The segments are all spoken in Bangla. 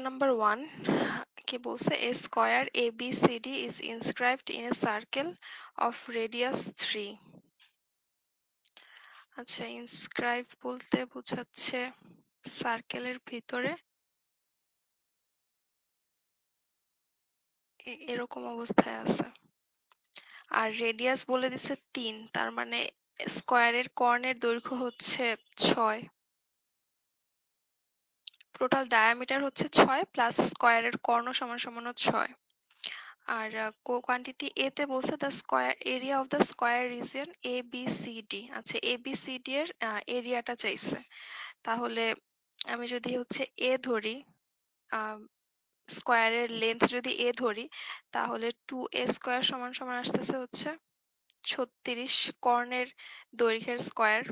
Number 1 কি বলছে a square ABCD is inscribed in a circle of radius 3 আচ্ছা ইনস্ক্রাইব বলতে বোঝাচ্ছে সার্কেলের ভিতরে এরকম অবস্থায় আছে আর রেডিয়াস বলে দিছে 3 তার মানে স্কয়ারের কর্ণের দৈর্ঘ্য হচ্ছে 6 টোটাল ডায়ামিটার হচ্ছে 6 প্লাস স্কয়ারের কর্ণ সমান সমান 6 আর কোয়ান্টিটি এ তে বলছে the square area of the square region A B C D আচ্ছা এ বি সি ডি এর এরিয়াটা চাইছে তাহলে আমি যদি হচ্ছে এ ধরি স্কয়ারের লেন্থ যদি এ ধরি তাহলে 2a স্কয়ার সমান সমান আসতেছে হচ্ছে 36 কর্ণের দৈর্ঘ্যের স্কয়ার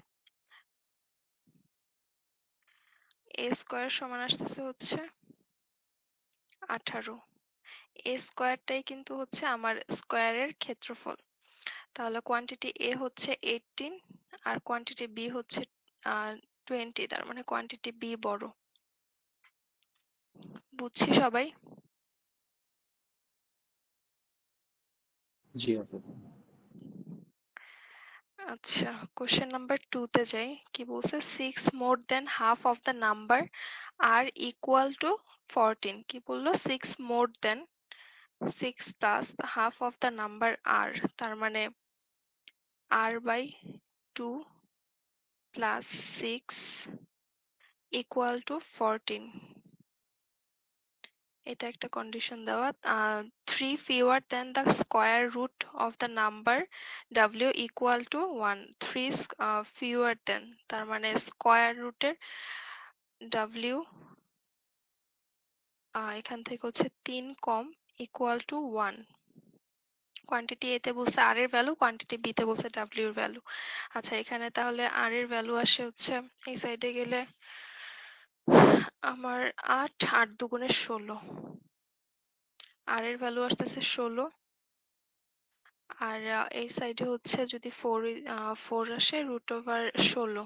এ স্কয়ার সমান আসতেছে হচ্ছে 18 এ স্কয়ারটাই কিন্তু হচ্ছে আমার স্কয়ারের ক্ষেত্রফল তাহলে কোয়ান্টিটি এ হচ্ছে 18 আর কোয়ান্টিটি বি হচ্ছে 20 তার মানে কোয়ান্টিটি বি বড় বুঝছি সবাই জি আপু। আচ্ছা কোশ্চেন নাম্বার 2 তে যাই কি বলছে 6 more than half of the number আর ইকুয়াল টু 14 কি বললো 6 more than 6 plus half of the number আর তার মানে আর বাই 2 প্লাস 6 ইকুয়াল টু 14 এটা একটা কন্ডিশন দেওয়া 3 fewer than the square root of the number w equal to 1 3 fewer than তার মানে স্কয়ার রুটের w এখান থেকে হচ্ছে 3 কম ইকুয়াল টু 1 কোয়ান্টিটি এতে বলছে আর এর ভ্যালু কোয়ান্টিটি বি তে বলছে w এর ভ্যালু আচ্ছা এখানে তাহলে আর এর ভ্যালু আসে হচ্ছে এই সাইডে গেলে আমার 8 8 দুগুণে 16 আর এর ভ্যালু আসতেছে 16 আর এই সাইডে হচ্ছে যদি 4 আসে রুট ওভার 16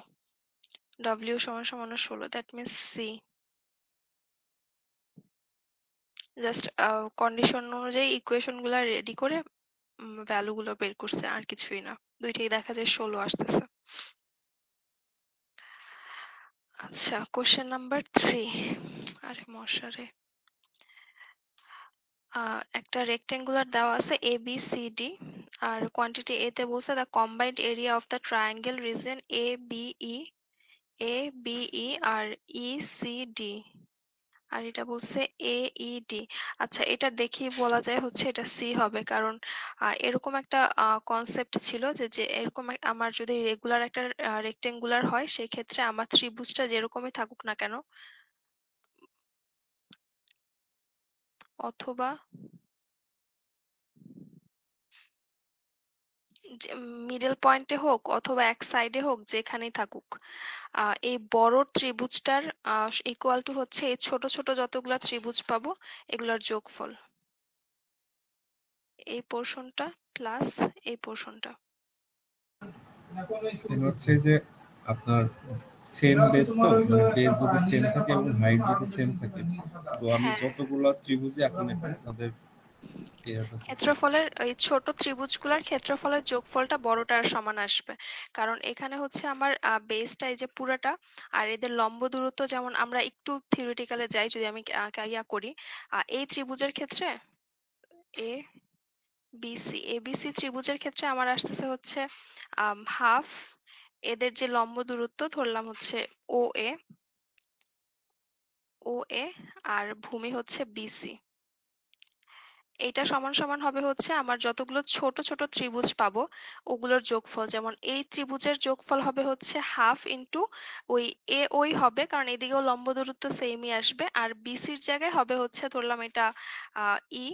w সমান সমান 16 that means see just condition অনুযায়ী ইকুয়েশন গুলা রেডি করে ভ্যালু গুলো বের করছে আর কিছুই না দুইটাই দেখা যায় 16 আসতেছে আচ্ছা কোশ্চেন নাম্বার 3 আরে মশারে একটা রেক্টেঙ্গুলার দেওয়া আছে এ বি সি ডি আর কোয়ান্টিটি এ তে বলছে the combined area of the triangle region A B E আর ই সি ডি আর এটা বলছে এ ই ডি আচ্ছা এটা দেখেই বলা যায় হচ্ছে এটা সি হবে কারণ এরকম একটা কনসেপ্ট ছিল যে যে এরকম আমার যদি রেগুলার একটা রেক্টেঙ্গুলার হয় সেই ক্ষেত্রে আমার ত্রিভুজটা যেরকমই থাকুক না কেন অথবা মিডল পয়েন্টে হোক অথবা এক সাইডে হোক যেখানেই থাকুক এই বড় ত্রিভুজটার ইকুয়াল টু হচ্ছে এই ছোট ছোট যতগুলা ত্রিভুজ পাবো এগুলার যোগফল এই পোর্শনটা প্লাস এই পোর্শনটা হচ্ছে যে আপনার সেম বেস তো মানে বেস যদি সেম থাকে এবং হাইট যদি সেম থাকে তো আমি হ্যাঁ যতগুলা ত্রিভুজে আঁকি তাদের ক্ষেত্রফলের এই ছোট ত্রিভুজগুলোর ক্ষেত্রফলের যোগফলটা বড়টার সমান আসবে কারণ এখানে হচ্ছে আমার বেসটা এই যে পুরাটা আর এদের লম্ব দূরত্ব যেমন আমরা একটু থিওরিটিক্যালে যাই যদি আমি ইয়া করি এই ত্রিভুজের ক্ষেত্রে এ বিসি এবিসি ত্রিভুজের ক্ষেত্রে আমার আসতেছে হচ্ছে হাফ এদের যে লম্ব দূরত্ব ধরলাম হচ্ছে ও এ আর ভূমি হচ্ছে বিসি এইটা সমান সমান হবে হচ্ছে আমার যতগুলো ছোট ছোট ত্রিভুজ পাবো ওগুলোর যোগফল যেমন এই ত্রিভুজের যোগফল হবে হচ্ছে হাফ ইন্টু ওই ওই হবে কারণ এদিকেও লম্ব দূরত্ব সেমই আসবে আর বিসির জায়গায় হবে হচ্ছে ধরলাম এটা ই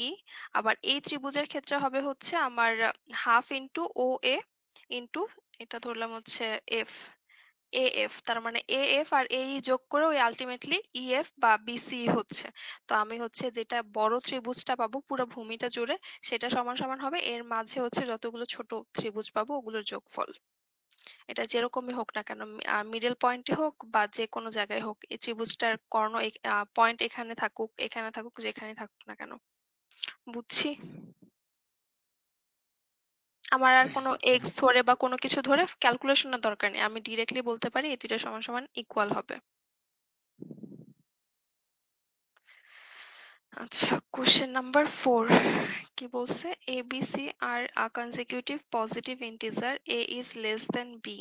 ই আবার এই ত্রিভুজের ক্ষেত্রে হবে হচ্ছে আমার হাফ ইন্টু এ ইন্টু এটা ধরলাম হচ্ছে এফ এএফ তার মানে এএফ আর এই যোগ করে ওই আলটিমেটলি ইএফ বা বিসি হচ্ছে তো আমি হচ্ছে যেটা বড় ত্রিভুজটা পাবো পুরো ভূমিটা জুড়ে সেটা সমান সমান হবে এর মাঝে হচ্ছে যতগুলো ছোট ত্রিভুজ পাবো ওগুলোর যোগফল এটা যেরকমই হোক না কেন, মিডল পয়েন্টে হোক বা যে কোনো জায়গায় হোক, এই ত্রিভুজটার কর্ণ পয়েন্ট এখানে থাকুক যেখানে থাকুক না কেন। বুঝছি। আমার আর কোনো এক্স ধরে বা কোনো কিছু ধরে ক্যালকুলেশনের দরকার নেই, আমি ডিরেক্টলি বলতে পারি এই দুইটা সমান সমান ইকুয়াল হবে। আচ্ছা, কোশ্চেন নাম্বার 4 কি বলছে? এ বি সি আর consecutive positive integer, A is less than B.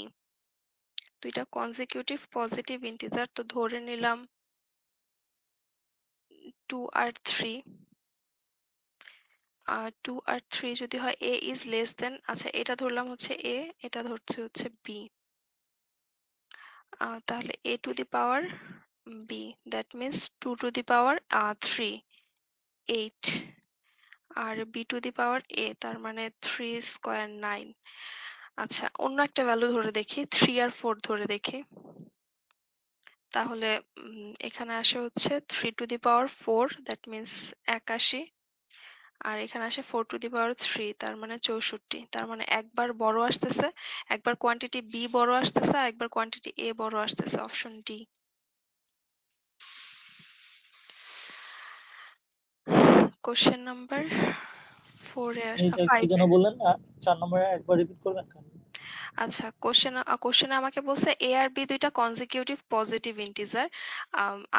দুইটা কনজিকিউটিভ পজিটিভ ইন্টিজার, তো ধরে নিলাম 2 আর 3। 2 আর 3 যদি হয় a ইজ লেস দেন, আচ্ছা এটা ধরলাম হচ্ছে a, এটা ধরছে হচ্ছে b। তাহলে a to the power b, that means 2 to the power 3, 8, আর b to the power a, তার মানে 3 স্কোয়ার 9। আচ্ছা, অন্য একটা ভ্যালু ধরে দেখি, 3 আর 4 ধরে দেখি। তাহলে এখানে আসে হচ্ছে 3 two the power 4, that means 81, আর এখানে আসে 4 টু দি পাওয়ার 3, তার মানে 64। তার মানে একবার বড় আসতেছে, একবার কোয়ান্টিটি বি বড় আসতেছে, আর একবার কোয়ান্টিটি এ বড় আসতেছে, অপশন ডি। কোশ্চেন নাম্বার 4 এ এটা কি 5 যেন এ। বললেন? 4 নম্বরে একবার রিপিট করবেন কেন? আচ্ছা, কোশ্চেনে আমাকে বলছে এ আর বি দুইটা কনজিকিউটিভ পজিটিভ ইন্টিজার,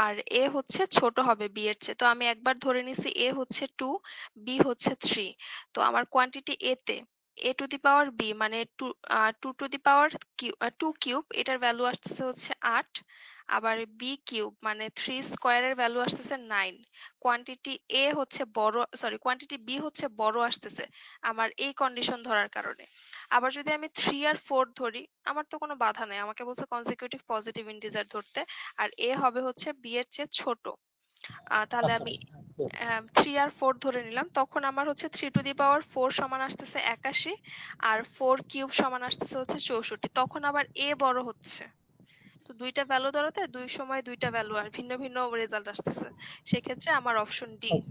আর এ হচ্ছে ছোট হবে বি এর চেয়ে। তো আমি একবার ধরে নিছি এ হচ্ছে 2, বি হচ্ছে 3। তো আমার কোয়ান্টিটি এ তে এ টু দি পাওয়ার বি মানে 2 টু দি পাওয়ার 2 কিউব, এটার ভ্যালু আসতেছে হচ্ছে 8। আবার বি কিউব মানে 3 স্কোয়ারের ভ্যালু আসতেছে 9। কোয়ান্টিটি এ হচ্ছে বড়, সরি কোয়ান্টিটি বি হচ্ছে বড় আসতেছে আমার এই কন্ডিশন ধরার কারণে। আবার যদি আমি 3 আর 4 ধরি, আমার তো কোনো বাধা নেই, আমাকে বলছে কনজিকিউটিভ পজিটিভ ইন্টিজার ধরতে, আর এ হবে হচ্ছে বি এর চেয়ে ছোট। তাহলে আচ্ছা আমি আচ্ছা, good. 3 আর 4 ধরে নিলাম, তখন আমার হচ্ছে 3 টু দি পাওয়ার 4 সমান আসতেছে 81, আর 4 কিউব সমান আসতেছে হচ্ছে 64। তখন আবার এ বড় হচ্ছে। তো দুইটা ভ্যালু ধরাতে দুই সময় দুইটা ভ্যালু আর ভিন্ন ভিন্ন রেজাল্ট আসতেছে, সেক্ষেত্রে আমার অপশন ডি। Okay.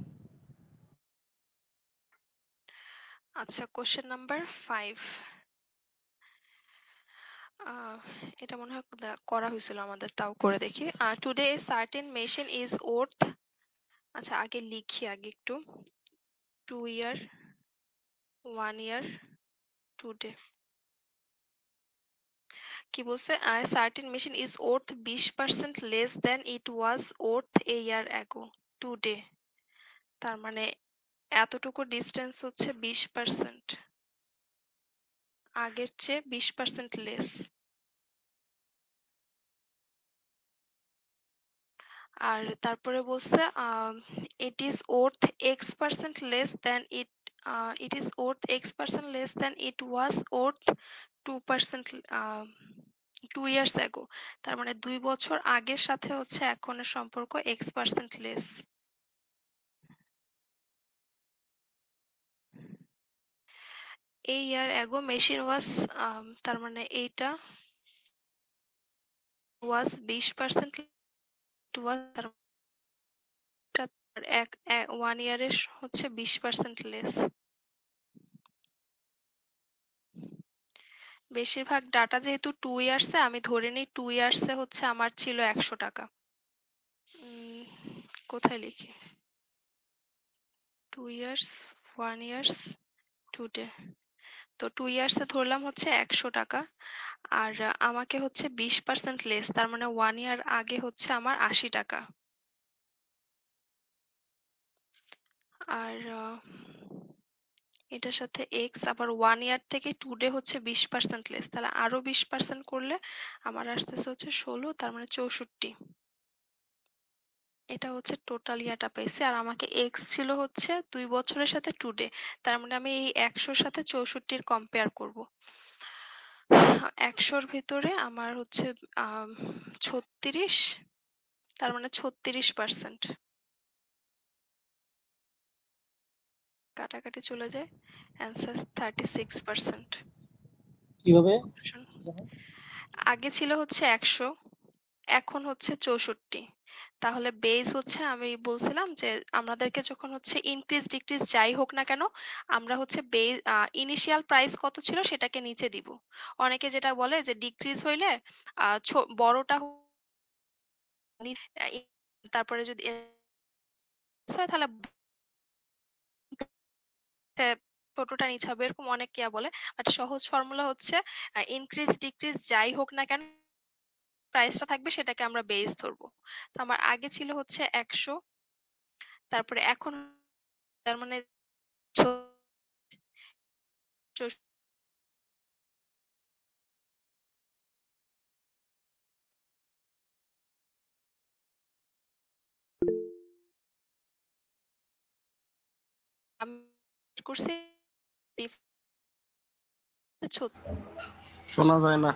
আচ্ছা, কোশ্চেন নাম্বার 5। এটা মনে হয় করা হয়েছিল আমাদের, তাও করে দেখি। Today a certain machine is worth, আচ্ছা আগে লিখি আগে একটু, 2 ইয়ার, 1 ইয়ার, টুডে। কি বলছে? Certain machine is worth 20% less than it was worth A year ago today. তার মানে এতটুকু ডিস্টেন্স হচ্ছে 20%, আগের চেয়ে 20% লেস। আর তারপরে বলছে it is worth x% less than it is worth x% less than it was worth 2%, 2 years ago. তার মানে 2 বছর আগের সাথে হচ্ছে এখনের সম্পর্ক x% লেস। এই ইয়ার অ্যাগো মেশিন ওয়াজ, তার মানে এইটা ওয়াজ 20% ওয়াজ, তার 1 ইয়ারের হচ্ছে 20% লেস। বেশিরভাগ ডাটা যেহেতু 2 ইয়ার্সে, আমি ধরে নিই 2 ইয়ার্সে হচ্ছে আমার ছিল 100 টাকা। কোথায় লিখি? 2 ইয়ার্স, 1 ইয়ার্স, টুডে। তো 2 ইয়ার্সে ধরলাম হচ্ছে 100 টাকা, আর আমাকে হচ্ছে 20% লেস, তার মানে 1 ইয়ার আগে হচ্ছে আমার 80 টাকা। আর এটার সাথে এক্স, আবার 1 ইয়ার থেকে টুডে হচ্ছে 20% লেস, তাহলে আরো 20% করলে আমার আসতেছে হচ্ছে 16, তার মানে 64। এটা হচ্ছে টোটাল ইয়াটা পাইছি, আর আমাকে এক্স ছিল হচ্ছে 2 বছরের সাথে টুডে, তার মানে আমি এই 100-র সাথে 64-র কম্পেয়ার করব। 100-র ভিতরে আমার হচ্ছে 36, তার মানে 36%। কাটাকাটি চলে যায়, অ্যান্সার 36%। কিভাবে অপশন জানো? আগে ছিল হচ্ছে 100, এখন হচ্ছে 64। তাহলে বেস হচ্ছে আমি বলছিলাম যে আমাদেরকে যখন হচ্ছে ইনক্রিজ ডিক্রিজ যাই হোক না কেন আমরা হচ্ছে ইনিশিয়াল প্রাইস কত ছিল সেটাকে নিচে দিব। অনেকে যেটা বলে যে ডিক্রিজ হইলে বড়টা তারপরে যদি হয় তাহলে ছোটটা নিচে হবে, এরকম অনেক কেয়া বলে। বাট সহজ ফর্মুলা হচ্ছে ইনক্রিজ ডিক্রিজ যাই হোক না কেন প্রাইসটা থাকবে সেটাকে আমরা বেস ধরবো। তো আমার আগে ছিল হচ্ছে 100, তারপরে এখন তার মানে আমি করছি শোনা যায় না।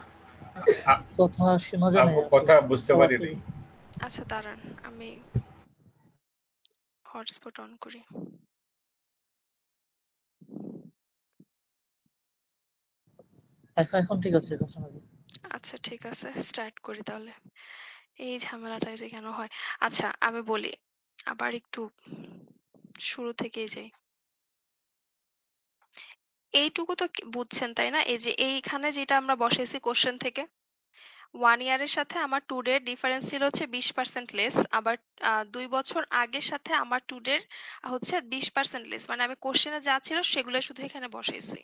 কথা শোনা যায় না, কথা বুঝতে আবার পারিনি। ঠিক আছে। আচ্ছা দাঁড়ান আমি হটস্পট অন করি। এখন ঠিক আছে, এখন শোনা যায়। আচ্ছা ঠিক আছে, স্টার্ট করি তাহলে। এই ঝামেলাটা যে কেন হয়। আচ্ছা আমি বলি, আবার একটু শুরু থেকেই যাই। এইটুকু তো বুঝছেন তাই না? এই যে এইখানে যেটা আমরা বসাইছি কোশ্চেন থেকে 1 ইয়ারের সাথে আমার 2 ডের ডিফারেন্স ছিল হচ্ছে 20% লেস। আবার 2 বছর আগের সাথে আমার 2 ডের হচ্ছে 20% লেস। মানে আমি কোশ্চেনে যা ছিল সেগুলো শুধু এখানে বসাইছি।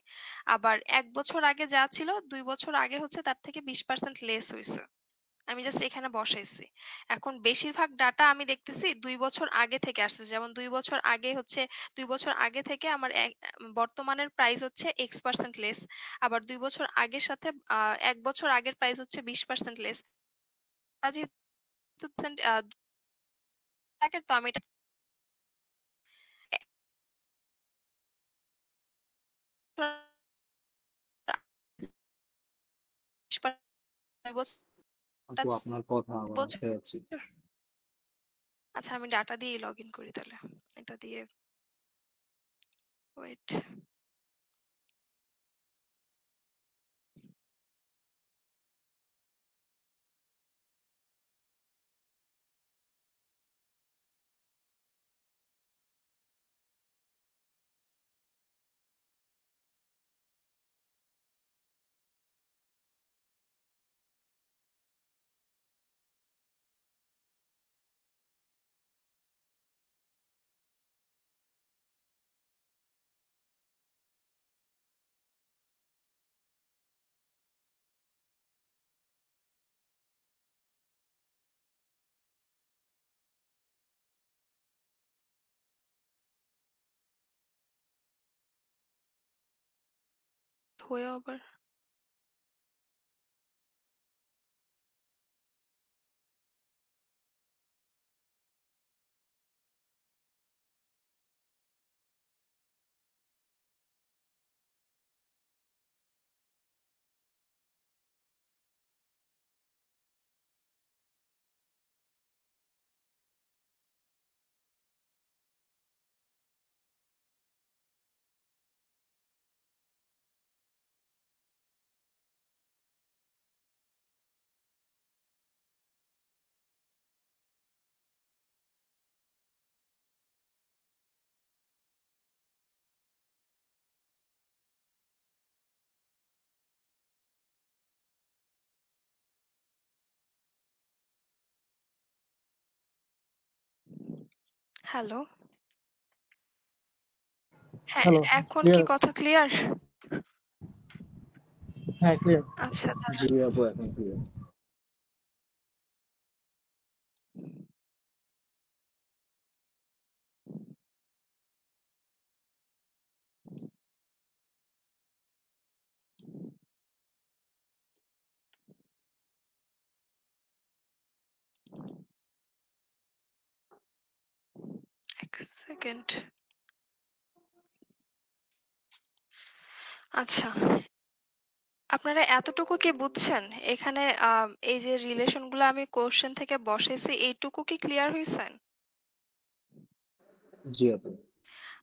আবার 1 বছর আগে যা ছিল 2 বছর আগে হচ্ছে তার থেকে 20% লেস হইছে। আমি জাস্ট এখানে বসাইছি। এখন বেশিরভাগ ডাটা আমি দেখতেছি 2 বছর আগে থেকে আসছে। যেমন 2 বছর আগে হচ্ছে 2 বছর আগে থেকে আমার বর্তমানের প্রাইস হচ্ছে X% লেস। আবার 2 বছর আগের সাথে 1 বছর আগের প্রাইস হচ্ছে 20% লেস। যেহেতু আগের তো আমি এটা আপু আপনার কথা আবার বছর আটকে যাচ্ছে। আচ্ছা আমি ডাটা দিয়ে লগ ইন করি তাহলে। এটা দিয়ে ওয়েট। হয়ে আবার হ্যালো। হ্যাঁ, হ্যালো, এখন ক্লিয়ার কি আছে? কথা ক্লিয়ার? হ্যাঁ, ক্লিয়ার। আচ্ছা জি আপু এখন ক্লিয়ার। এক সেকেন্ড। আচ্ছা আপনারা এতটুকু কি বুঝছেন? এখানে এই যে রিলেশন গুলো আমি কোশ্চেন থেকে বসাইছি এইটুকু কি ক্লিয়ার হইছেন? জি আপু।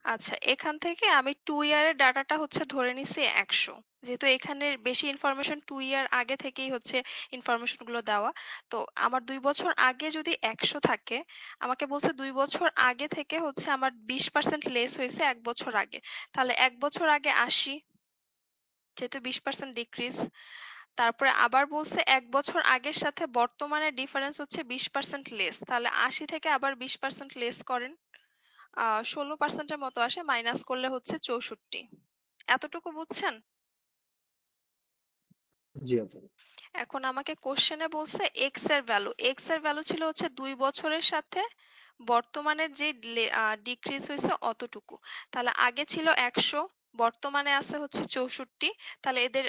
আচ্ছা, এখান থেকে আমি 2 ইয়ারের ডাটাটা হচ্ছে ধরে নিছি 100, যেহেতু এখানে বেশি ইনফরমেশন 2 ইয়ার আগে থেকেই হচ্ছে ইনফরমেশন গুলো দেওয়া। তো আমার 2 বছর আগে যদি 100 থাকে, আমাকে বলছে 2 বছর আগে থেকে হচ্ছে আমার 20% লেস হয়েছে 1 বছর আগে, তাহলে 1 বছর আগে 80, যেহেতু 20% ডিক্রিজ। তারপরে আবার বলছে 1 বছর আগের সাথে বর্তমানে ডিফারেন্স হচ্ছে 20% লেস, তাহলে 80 থেকে আবার 20% লেস করেন, 16%-এর মতো আসে, মাইনাস করলে হচ্ছে 64। এতটুকু বুঝছেন? জি আপু। এখন আমাকে কোশ্চেনে বলছে এক্স এর ভ্যালু ছিল হচ্ছে 2 বছরের সাথে বর্তমানের যে ডিক্রিজ হয়েছে অতটুকু। তাহলে আগে ছিল 100, বর্তমানে আছে হচ্ছে 64, তাহলে এদের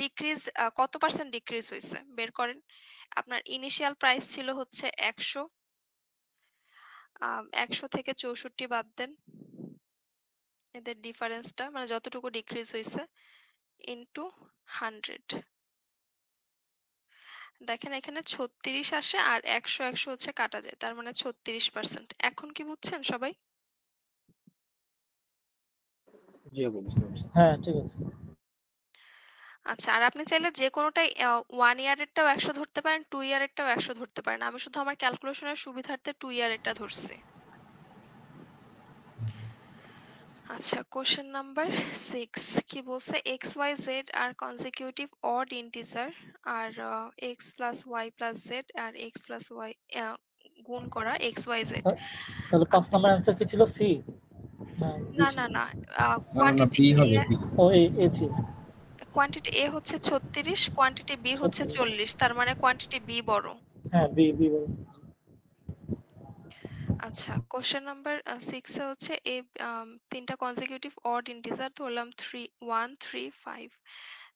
ডিক্রিজ কত পার্সেন্ট ডিক্রিজ হয়েছে বের করেন। আপনার ইনিশিয়াল প্রাইস ছিল হচ্ছে 100, 100 থেকে 64 বাদ দেন, এদের ডিফারেন্সটা মানে যতটুকু ডিক্রিজ হয়েছে ইনটু 100। দেখেন এখানে 36 আসে আর 100 হচ্ছে কাটা যায়, তার মানে 36%। এখন কি বুঝছেন সবাই? জি আপু, বুঝতে পারছি। হ্যাঁ ঠিক আছে। আচ্ছা, আর আপনি চাইলে যে কোনোটাই 1 ইয়ারেরটাও 100 ধরতে পারেন, 2 ইয়ারেরটাও 100 ধরতে পারেন। আমি শুধু আমার ক্যালকুলেশনের সুবিধার্থে 2 ইয়ারেরটা ধরছি। আচ্ছা, কোশ্চেন নাম্বার 6 কি বলছে, এক্স ওয়াই জেড আর কনজিকিউটিভ অড ইন্টিজার, আর X plus Y plus Z আর এক্স প্লাস ওয়াই গুণ করা এক্স ওয়াই জেড। তাহলে 5 আচ্ছা, নম্বর অ্যান্সার কি ছিল? সি না বি না না ছিল? না, না না, কোয়ান্টিটি বি এ, হবে বি। ও এ ছিল। কোয়ান্টিটি এ হচ্ছে 36, কোয়ান্টিটি বি হচ্ছে 36। 40, তার মানে কোয়ান্টিটি বি বড়। হ্যাঁ বি বি বলো। আচ্ছা, কোশ্চেন নাম্বার 6 এ হচ্ছে এ তিনটা কনজিকিউটিভ অড ইন্টিজার ধরলাম 3 1 3 5,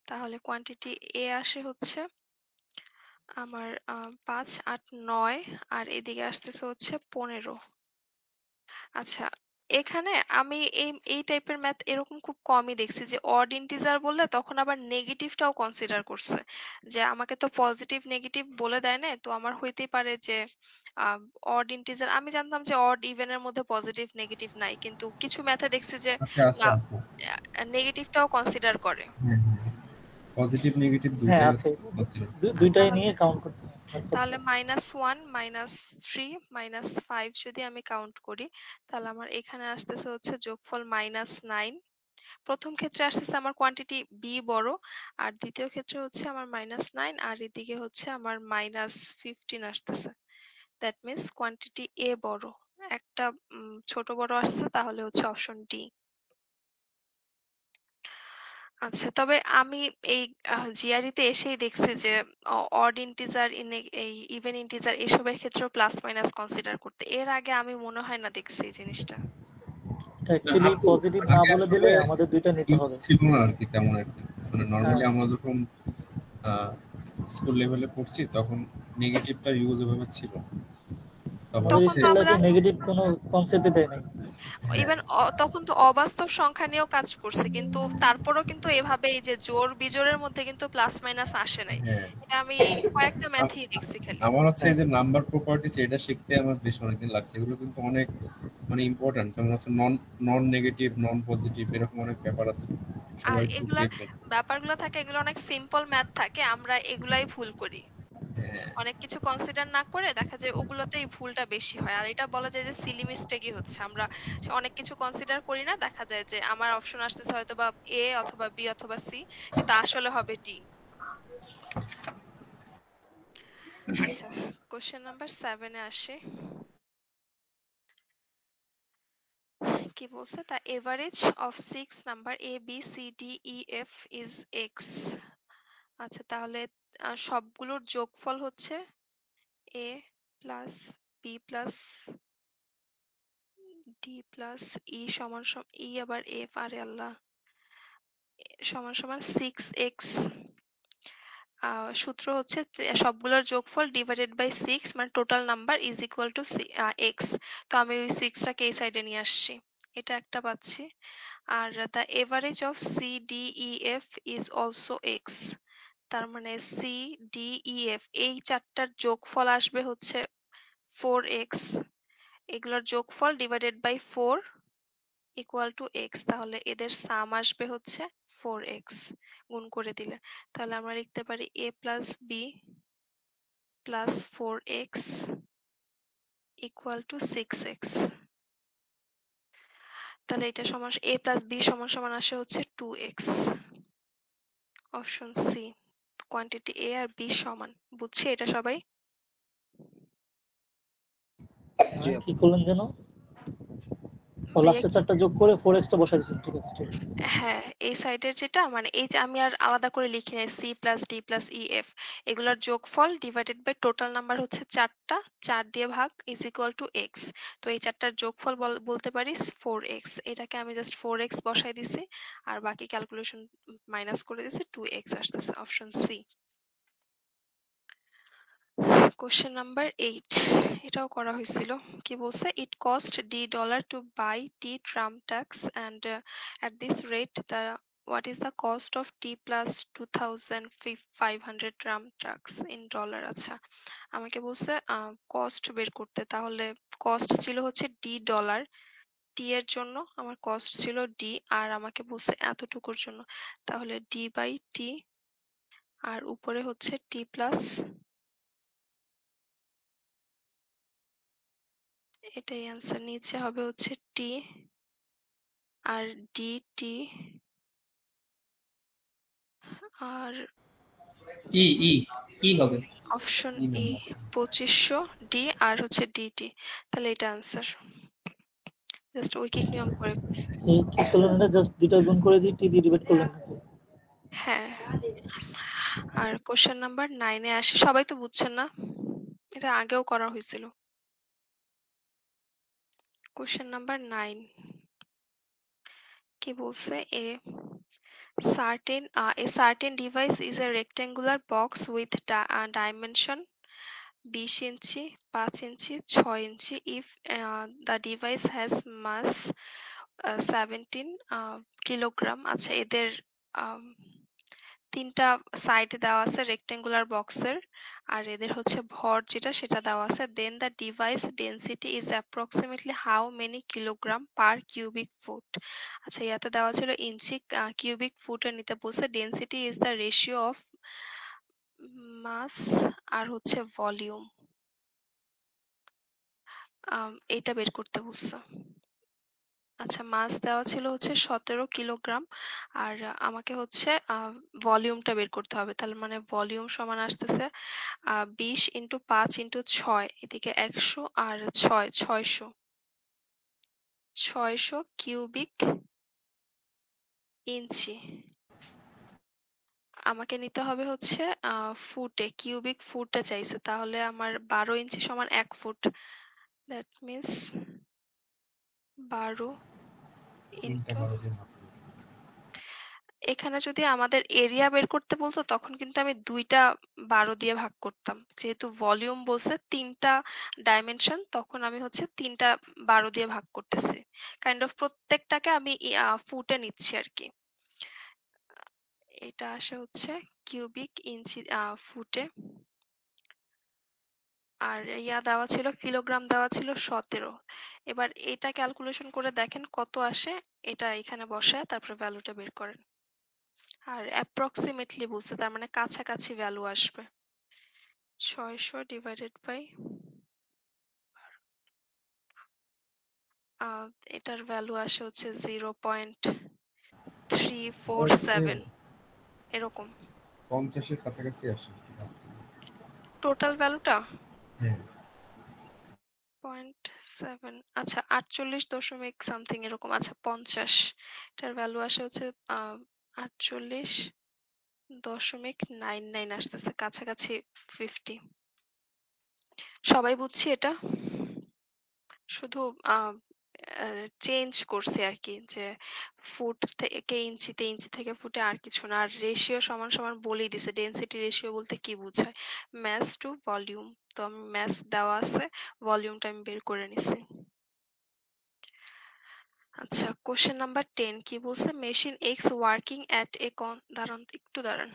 তাহলে কোয়ান্টিটি এ আসে হচ্ছে আমার 5 8 9, আর এদিকে আসতেছে হচ্ছে 15। আচ্ছা, এখানে আমি এই টাইপের ম্যাথ এরকম খুব কমই দেখছি যে অড ইন্টিজার বললে তখন আবার নেগেটিভটাও কনসিডার করছে, যে আমাকে তো পজিটিভ নেগেটিভ বলে দেয় না, তো আমার হইতেই পারে যে অড ইন্টিজার। আমি জানতাম যে অড ইভেনের মধ্যে পজিটিভ নেগেটিভ নাই, কিন্তু কিছু ম্যাথে দেখছি যে আচ্ছা আচ্ছা না, আপু। নেগেটিভটাও কনসিডার করে। হ্যাঁ পজিটিভ নেগেটিভ হ্যাঁ দুইটাই আছে, হচ্ছে কনসিডার। দুইটাই তাহলে নিয়ে কাউন্ট করতে হবে। তাহলে -1 -3 -5 যদি আমি কাউন্ট করি, তাহলে আমার এখানে আসতেছে হচ্ছে যোগফল -9। প্রথম ক্ষেত্রে আসতেছে আমার কোয়ান্টিটি বি বড়, আর দ্বিতীয় ক্ষেত্রে হচ্ছে আমার -9, আর এদিকে হচ্ছে আমার -15 আসতেছে। দ্যাট মিন্স কোয়ান্টিটি এ বড়, একটা ছোট বড় আসছে, তাহলে হচ্ছে অপশন ডি। আচ্ছা, তবে আমি এই জিআরই তে এসেই দেখছি যে অড ইন্টিজার এই ইভেন ইন্টিজার এসবের ক্ষেত্রেও প্লাস মাইনাস কনসিডার করতে, এর আগে আমি মনে হয় না দেখছি এই জিনিসটা। অ্যাকচুয়ালি আপু পজিটিভ না আগে বলে আসলে দিলে আমাদের দুইটা নিতে ইউজ হবে। ছিল না আর কি তেমন একটা, মানে হ্যাঁ নর্মালি আমরা যখন স্কুল লেভেলে পড়ছি তখন নেগেটিভটা ইউজ এভাবে ছিল। তবে আমাদের তখন হচ্ছে তো স্কুল আমরা লাইফে নেগেটিভ কোনো কনসেপ্টই দেয় নাই। হ্যাঁ ইভেন তখন তো অবাস্তব সংখ্যা নিয়েও কাজ করছে, কিন্তু তারপরও কিন্তু এভাবে এই যে জোড় বিজোড়ের মধ্যে কিন্তু প্লাস মাইনাস আসে নাই। হ্যাঁ এটা আমি এই কয়েকটা ম্যাথেই দেখছি খালি। আমার হচ্ছে হ্যাঁ এই যে নাম্বার প্রপার্টিস এটা শিখতে আমার বেশ অনেকদিন লাগছে। এগুলো কিন্তু অনেক মানে ইম্পর্টেন্ট, যেমন হচ্ছে নন নন নেগেটিভ নন পজিটিভ এরকম অনেক ব্যাপার আছে, আর সবাই একটু এগুলার দেখবেন। ব্যাপারগুলো থাকে, এগুলো অনেক সিম্পল ম্যাথ থাকে, আমরা এগুলাই ভুল করি। হ্যাঁ অনেক কিছু কনসিডার না করে দেখা যায় ওগুলোতেই ভুলটা বেশি হয়, আর এটা বলা যায় যে সিলি মিস্টেকই হচ্ছে। আমরা অনেক কিছু কনসিডার করি না, দেখা যায় যে আমার অপশন আসতেছে হয়তো বা এ অথবা বি অথবা সি, কিন্তু আসলে হবে ডি। আচ্ছা, কোশ্চেন নাম্বার 7 এ আসে, কি বলছে, the average of 6 number A B C D E F is X. আচ্ছা, তাহলে সবগুলোর যোগফল হচ্ছে A plus B plus D plus E সমান ই আবার এফ, আরে আল্লাহ, সমান সমান 6x। সূত্র হচ্ছে সবগুলোর যোগফল ডিভাইডেড বাই 6, মানে total number is equal to x. তো আমি ওই 6টাকে এই সাইডে নিয়ে আসছি, এটা একটা পাচ্ছি। আর the average of C D E F is also x, তার মানে সি ডি ই এফ এই চারটার যোগফল আসবে হচ্ছে 4x। এগুলোর যোগফল divided by 4, equal to x, তাহলে এদের সাম আসবে হচ্ছে 4x গুণ করে দিলে। তাহলে আমরা লিখতে পারি a plus B plus 4x equal to 6x। তাহলে এটা সমান a প্লাস বি সমান সমান আসে হচ্ছে 2x। Option c, quantity a আর b সমান। বুঝছি এটা সবাই? জি কি আপু। করলেন যেন? ও ভাইয়া, লাস্টে 4টা যোগ করে 4x টা বসাই দিয়েছেন, ঠিক আছে, ঠিক আছে। হ্যাঁ, এই সাইডের যেটা মানে এই যে আমি আর আলাদা করে লিখি নাই, c plus D plus e f, এগুলোর যোগফল ডিভাইডেড বাই টোটাল নাম্বার হচ্ছে 4টা, 4 দিয়ে ভাগ ইজ ইকুয়াল টু এক্স। তো এই 4টার যোগফল বলতে পারি 4x। এটাকে আমি জাস্ট 4x বসাই দিছি আর বাকি ক্যালকুলেশন মাইনাস করে দিছি, 2x আসতেছে। Option C. কোশ্চেন নাম্বার 8, এটাও করা হয়েছিল। কি বলছে? It cost $D to buy T tram trucks and at this rate the what is the cost of T plus 2500 tram trucks in dollar? আচ্ছা, আমাকে বলছে কস্ট বের করতে। তাহলে কস্ট ছিল হচ্ছে $D, টি এর জন্য আমার কস্ট ছিল ডি, আর আমাকে বলছে এতটুকুর জন্য, তাহলে ডি বাই টি, আর উপরে হচ্ছে টি প্লাস, এটাই অ্যান্সার। নিচে হবে হচ্ছে টি আর ডি টি আর ই ই ই হবে। Option E E number 2500 D আর হচ্ছে ডিটি। তাহলে এটা অ্যান্সার। জাস্ট ঐকিক নিয়ম করে ফেলছে। এই কি করলেন? এটা জাস্ট 2টা গুণ করে দিয়ে টি দিয়ে ডিভাইড করলেন নাকি? হ্যাঁ, আর কোশ্চেন নাম্বার 9-এ আসে। সবাই তো বুঝছেন না? এটা আগেও করা হয়েছিল। কোশ্চেন নাম্বার 9 কি বলছে? A certain device is a rectangular box with dimension 20 inch, 5 inch, 6 inch if the device has mass 17 kilogram. আচ্ছা, এদের আম, 3টা সাইড দেওয়া আছে রেক্টেঙ্গুলার বক্সের, আর এদের হচ্ছে ভর যেটা সেটা দেওয়া আছে। Then the device density is approximately how many kilogram per cubic foot. আচ্ছা, ইয়াতে দেওয়া ছিল ইঞ্চি, কিউবিক ফুটে নিতে বলছে। Density is the ratio of mass আর হচ্ছে ভলিউম, এটা বের করতে বলছে। আচ্ছা, মাস দেওয়া ছিল হচ্ছে 17 কিলোগ্রাম, আর আমাকে হচ্ছে ভলিউমটা বের করতে হবে। তাহলে মানে ভলিউম সমান আসতেছে 20 ইন্টু 5 ইন্টু 6, এদিকে 100 আর 600 কিউবিক ইঞ্চি। আমাকে নিতে হবে হচ্ছে ফুটে, কিউবিক ফুটে চাইছে। তাহলে আমার 12 ইঞ্চি সমান 1 ফুট। দ্যাট মিন্স 12 তিনটা ইন্টু, 12 দিয়ে ভাগ করব। এখানে যদি আমাদের এরিয়া বের করতে বলতো তখন কিন্তু আমি 2টা 12 দিয়ে ভাগ করতাম। যেহেতু ভলিউম বলছে 3টা ডাইমেনশন, তখন আমি হচ্ছে 3টা 12 দিয়ে ভাগ করতেছি। কাইন্ড অফ প্রত্যেকটাকে আমি ফুটে নিচ্ছি আর কি। এটা আসে হচ্ছে কিউবিক ইঞ্চি ফুটে। আর দেওয়া ছিল কিলোগ্রাম, দেওয়া ছিল 17। এবার এটা ক্যালকুলেশন করে দেখেন কত আসে, এটা এখানে বসায় তারপরে ভ্যালুটা বের করেন। আর অ্যাপ্রক্সিমেটলি বলছে, তার মানে কাছাকাছি ভ্যালু আসবে। 600 ডিভাইডেড বাই এটার ভ্যালু আসে হচ্ছে 0.347 এরকম। 50 এর কাছাকাছি আসে। টোটাল ভ্যালুটা হ্যাঁ, 0.7, আচ্ছা 48 দশমিক সামথিং এরকম। আচ্ছা 50, এটার ভ্যালু আসে হচ্ছে 48.99 আসতেছে, কাছাকাছি 50। সবাই বুঝছি এটা, শুধু চেঞ্জ করছি আর কি, যে ফুট থেকে ইঞ্চিতে, ইঞ্চি থেকে ফুটে, আর কিছু না। আর রেশিও সমান সমান বলেই দিছে। ডেনসিটি রেশিও বলতে কি বোঝায়? Mass to volume. তো আমি ম্যাস দেওয়া আছে, ভলিউমটা আমি বের করে নিছি। আচ্ছা, কোশ্চেন নাম্বার 10 কি বলছে? Machine x working at a দাঁড়ান একটু দাঁড়ান।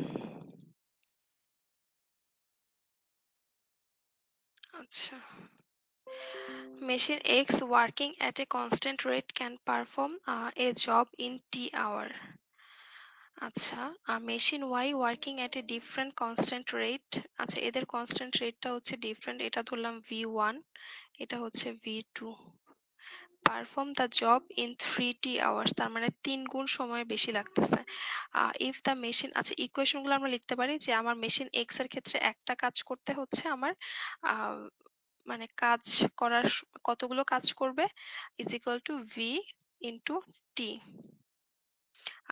আচ্ছা, Machine X working at a constant rate can perform a job in T hour. আচ্ছা, machine y working at a different constant rate. আচ্ছা, এদের কনস্ট্যান্ট রেটটা হচ্ছে ডিফারেন্ট। এটা ধরলাম V1, এটা হচ্ছে V2। Perform the job in 3T hours, তার মানে 3 গুণ সময় বেশি লাগতেছে। ইফ দ্য মেশিন, আচ্ছা ইকুয়েশনগুলো আমরা লিখতে পারি যে আমার মেশিন এক্স এর ক্ষেত্রে একটা কাজ করতে হচ্ছে আমার মানে কাজ করার কতগুলো কাজ করবে is equal to V into T.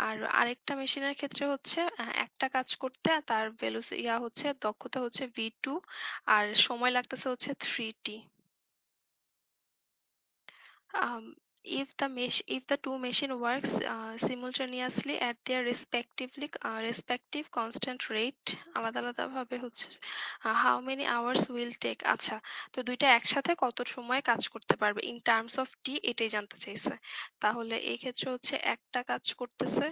আর আরেকটা মেশিনের ক্ষেত্রে হচ্ছে একটা কাজ করতে তার হচ্ছে দক্ষতা হচ্ছে V2 আর সময় লাগতেছে হচ্ছে 3T। If the two machine works simultaneously at their respective constant rate, আলাদা আলাদা ভাবে হচ্ছে how many hours will take। আচ্ছা, তো দুইটা একসাথে কত সময় কাজ করতে পারবে in terms of T, এটাই জানতে চাইছে। তাহলে এই ক্ষেত্রে হচ্ছে একটা কাজ করতেছে,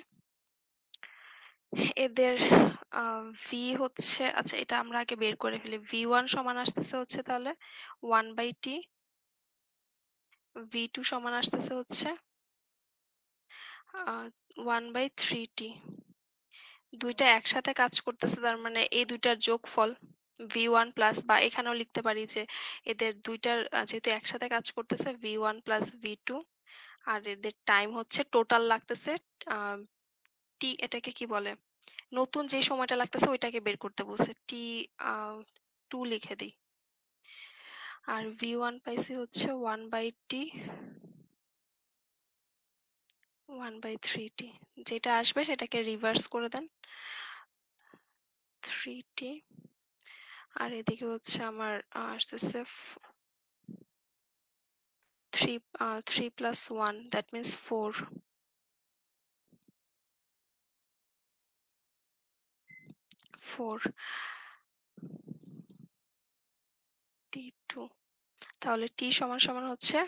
এদের ভি হচ্ছে, আচ্ছা এটা আমরা আগে বের করে ফেলি। V1 সমান আসতেছে হচ্ছে তাহলে 1/T, V2 সমান আসতেছে হচ্ছে 1/3T। দুইটা একসাথে কাজ করতেছে, তার মানে এই দুইটার যোগফল V1 প্লাস, বা এখানেও লিখতে পারি যে এদের দুইটার যেহেতু একসাথে কাজ করতেছে V1 প্লাস V2, আর এদের টাইম হচ্ছে টোটাল লাগতেছে টি, এটাকে কি বলে, নতুন যে সময়টা লাগতেছে ওইটাকে বের করতে বলছে, টি 2 লিখে দিই। আর V1 পাইছি হচ্ছে 1/T 1/3T, যেটা আসবে সেটাকে রিভার্স করে দেন 3T। আর এদিকে হচ্ছে আমার আসতেছে 3 plus 1, that means 4। 4 T2, তাহলে T সমান সমান হচ্ছে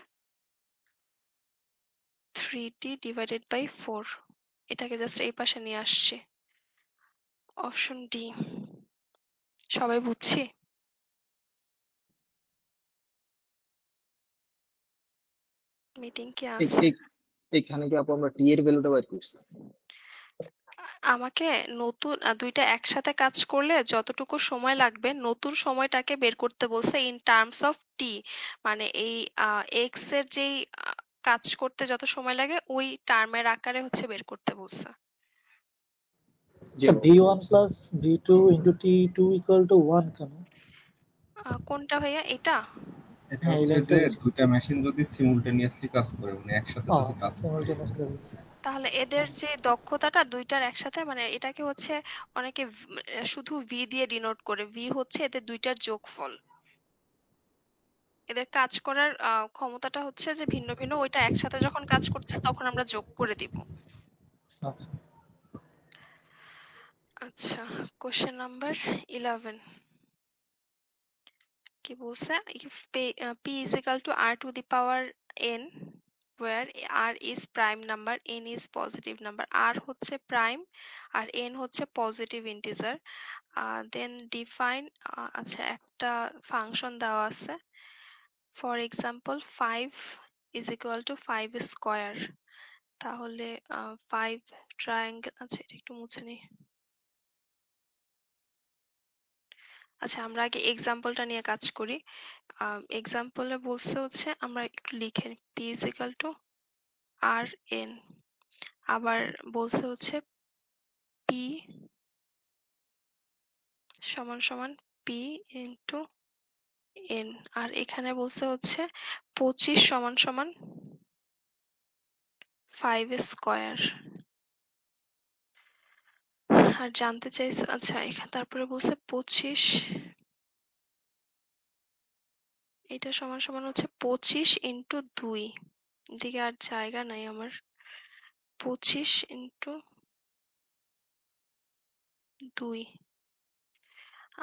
3T divided by 4। এটাকে জাস্ট এই পাশে নিয়ে আসছি। Option D. সবাই বুঝছি? মিটিং কি আছে? এখানে কি আপু আমরা টি এর ভ্যালুটা বের করছি? আমাকে নতুন দুইটা একসাথে কাজ করলে যতটুকু সময় লাগবে নতুন সময়টাকে বের করতে বলছে ইন টার্মস অফ টি, মানে এই এক্স এর যেই কাজ করতে যত সময় লাগে ওই টার্মের আকারে হচ্ছে বের করতে বলছে। জি আপু, V1 plus V2 into T2 equal to 1 কেন? কোনটা ভাইয়া এটা? এটা হ্যাঁ, এই হচ্ছে লাইনটা যে দুইটা মেশিন যদি সিমুলটেনিয়াসলি কাজ করে, মানে একসাথে যদি কাজ করে, simultaneously। তাহলে এদের যে দক্ষতাটা দুইটার একসাথে, মানে এটাকে হচ্ছে অনেকে শুধু ভি দিয়ে ডিনোট করে, ভি হচ্ছে এদের দুইটার যোগফল। এদের কাজ করার ক্ষমতাটা হচ্ছে যে ভিন্ন ভিন্ন, ওইটা একসাথে যখন কাজ করছে তখন আমরা যোগ করে দিব। আচ্ছা, আচ্ছা, কোশ্চেন নাম্বার 11 কি বলছে, if p is equal to r to the power n, where r is prime number, n is positive number, r হচ্ছে প্রাইম আর n হচ্ছে পজিটিভ ইন্টিজার, দেন ডিফাইন, আচ্ছা একটা ফাংশন দেওয়া আছে, for example 5 is equal to 5 square. তাহলে 5 ট্রায়াঙ্গেল, আচ্ছা এটা একটু মুছে নিই। আচ্ছা, আমরা আগে এক্সাম্পলটা নিয়ে কাজ করি। এক্সাম্পলে বলছে হচ্ছে, আমরা একটু লিখে নিই, p is equal to r n, আবার বলছে হচ্ছে p সমান সমান p ইন্টু n, আর এখানে বলছে হচ্ছে 25 সমান সমান 5 স্কয়ার। আর জানতে চাইছে, আচ্ছা তারপরে বলছে 25, এটা সমান সমান হচ্ছে 25 ইন্টু 2, এদিকে আর জায়গা নাই আমার, 25 ইন্টু 2,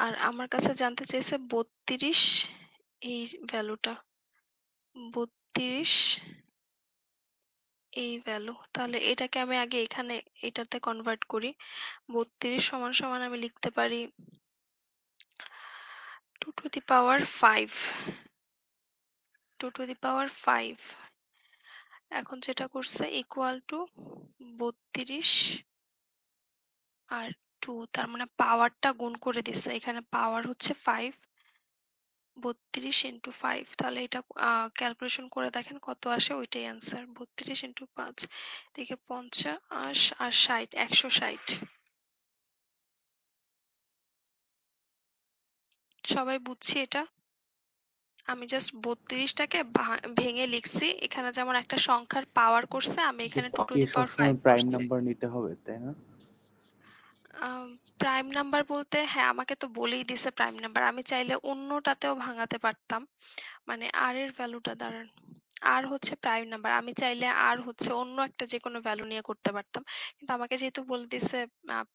আর আমার কাছে জানতে চাইছে 32, এই ভ্যালুটা 32 এই ভ্যালু। তাহলে এটাকে আমি আগে এখানে এটাতে কনভার্ট করি। 32 সমান সমান আমি লিখতে পারি 2 to the power 5 2 to the power 5 এখন যেটা করছে ইকুয়াল টু 32 আর 2 তার মানে পাওয়ারটা গুণ করে দিচ্ছে এখানে পাওয়ার হচ্ছে 5 32 ইন্টু 5 তাহলে এটা ক্যালকুলেশন করে দেখেন কত আসে ওইটাই অ্যান্সার 32 ইন্টু 5 থেকে 50 আর 60 160 সবাই বুঝছি এটা আমি জাস্ট 32টাকে ভেঙে লিখছি এখানে যেমন একটা সংখ্যার পাওয়ার করছে আমি এখানে 2 টু কি দি পাওয়ার 5 সবসময় প্রাইম করছি নাম্বার নিতে হবে তাই না? প্রাইম নাম্বার বলতে হ্যাঁ আমাকে তো বলেই দিছে প্রাইম নাম্বার আমি চাইলে অন্যটাতেও ভাঙাতে পারতাম মানে আর এর ভ্যালুটা দাঁড়ান আর হচ্ছে প্রাইম নাম্বার আমি চাইলে আর হচ্ছে অন্য একটা যে কোনো ভ্যালু নিয়ে করতে পারতাম কিন্তু আমাকে যেহেতু বলে দিছে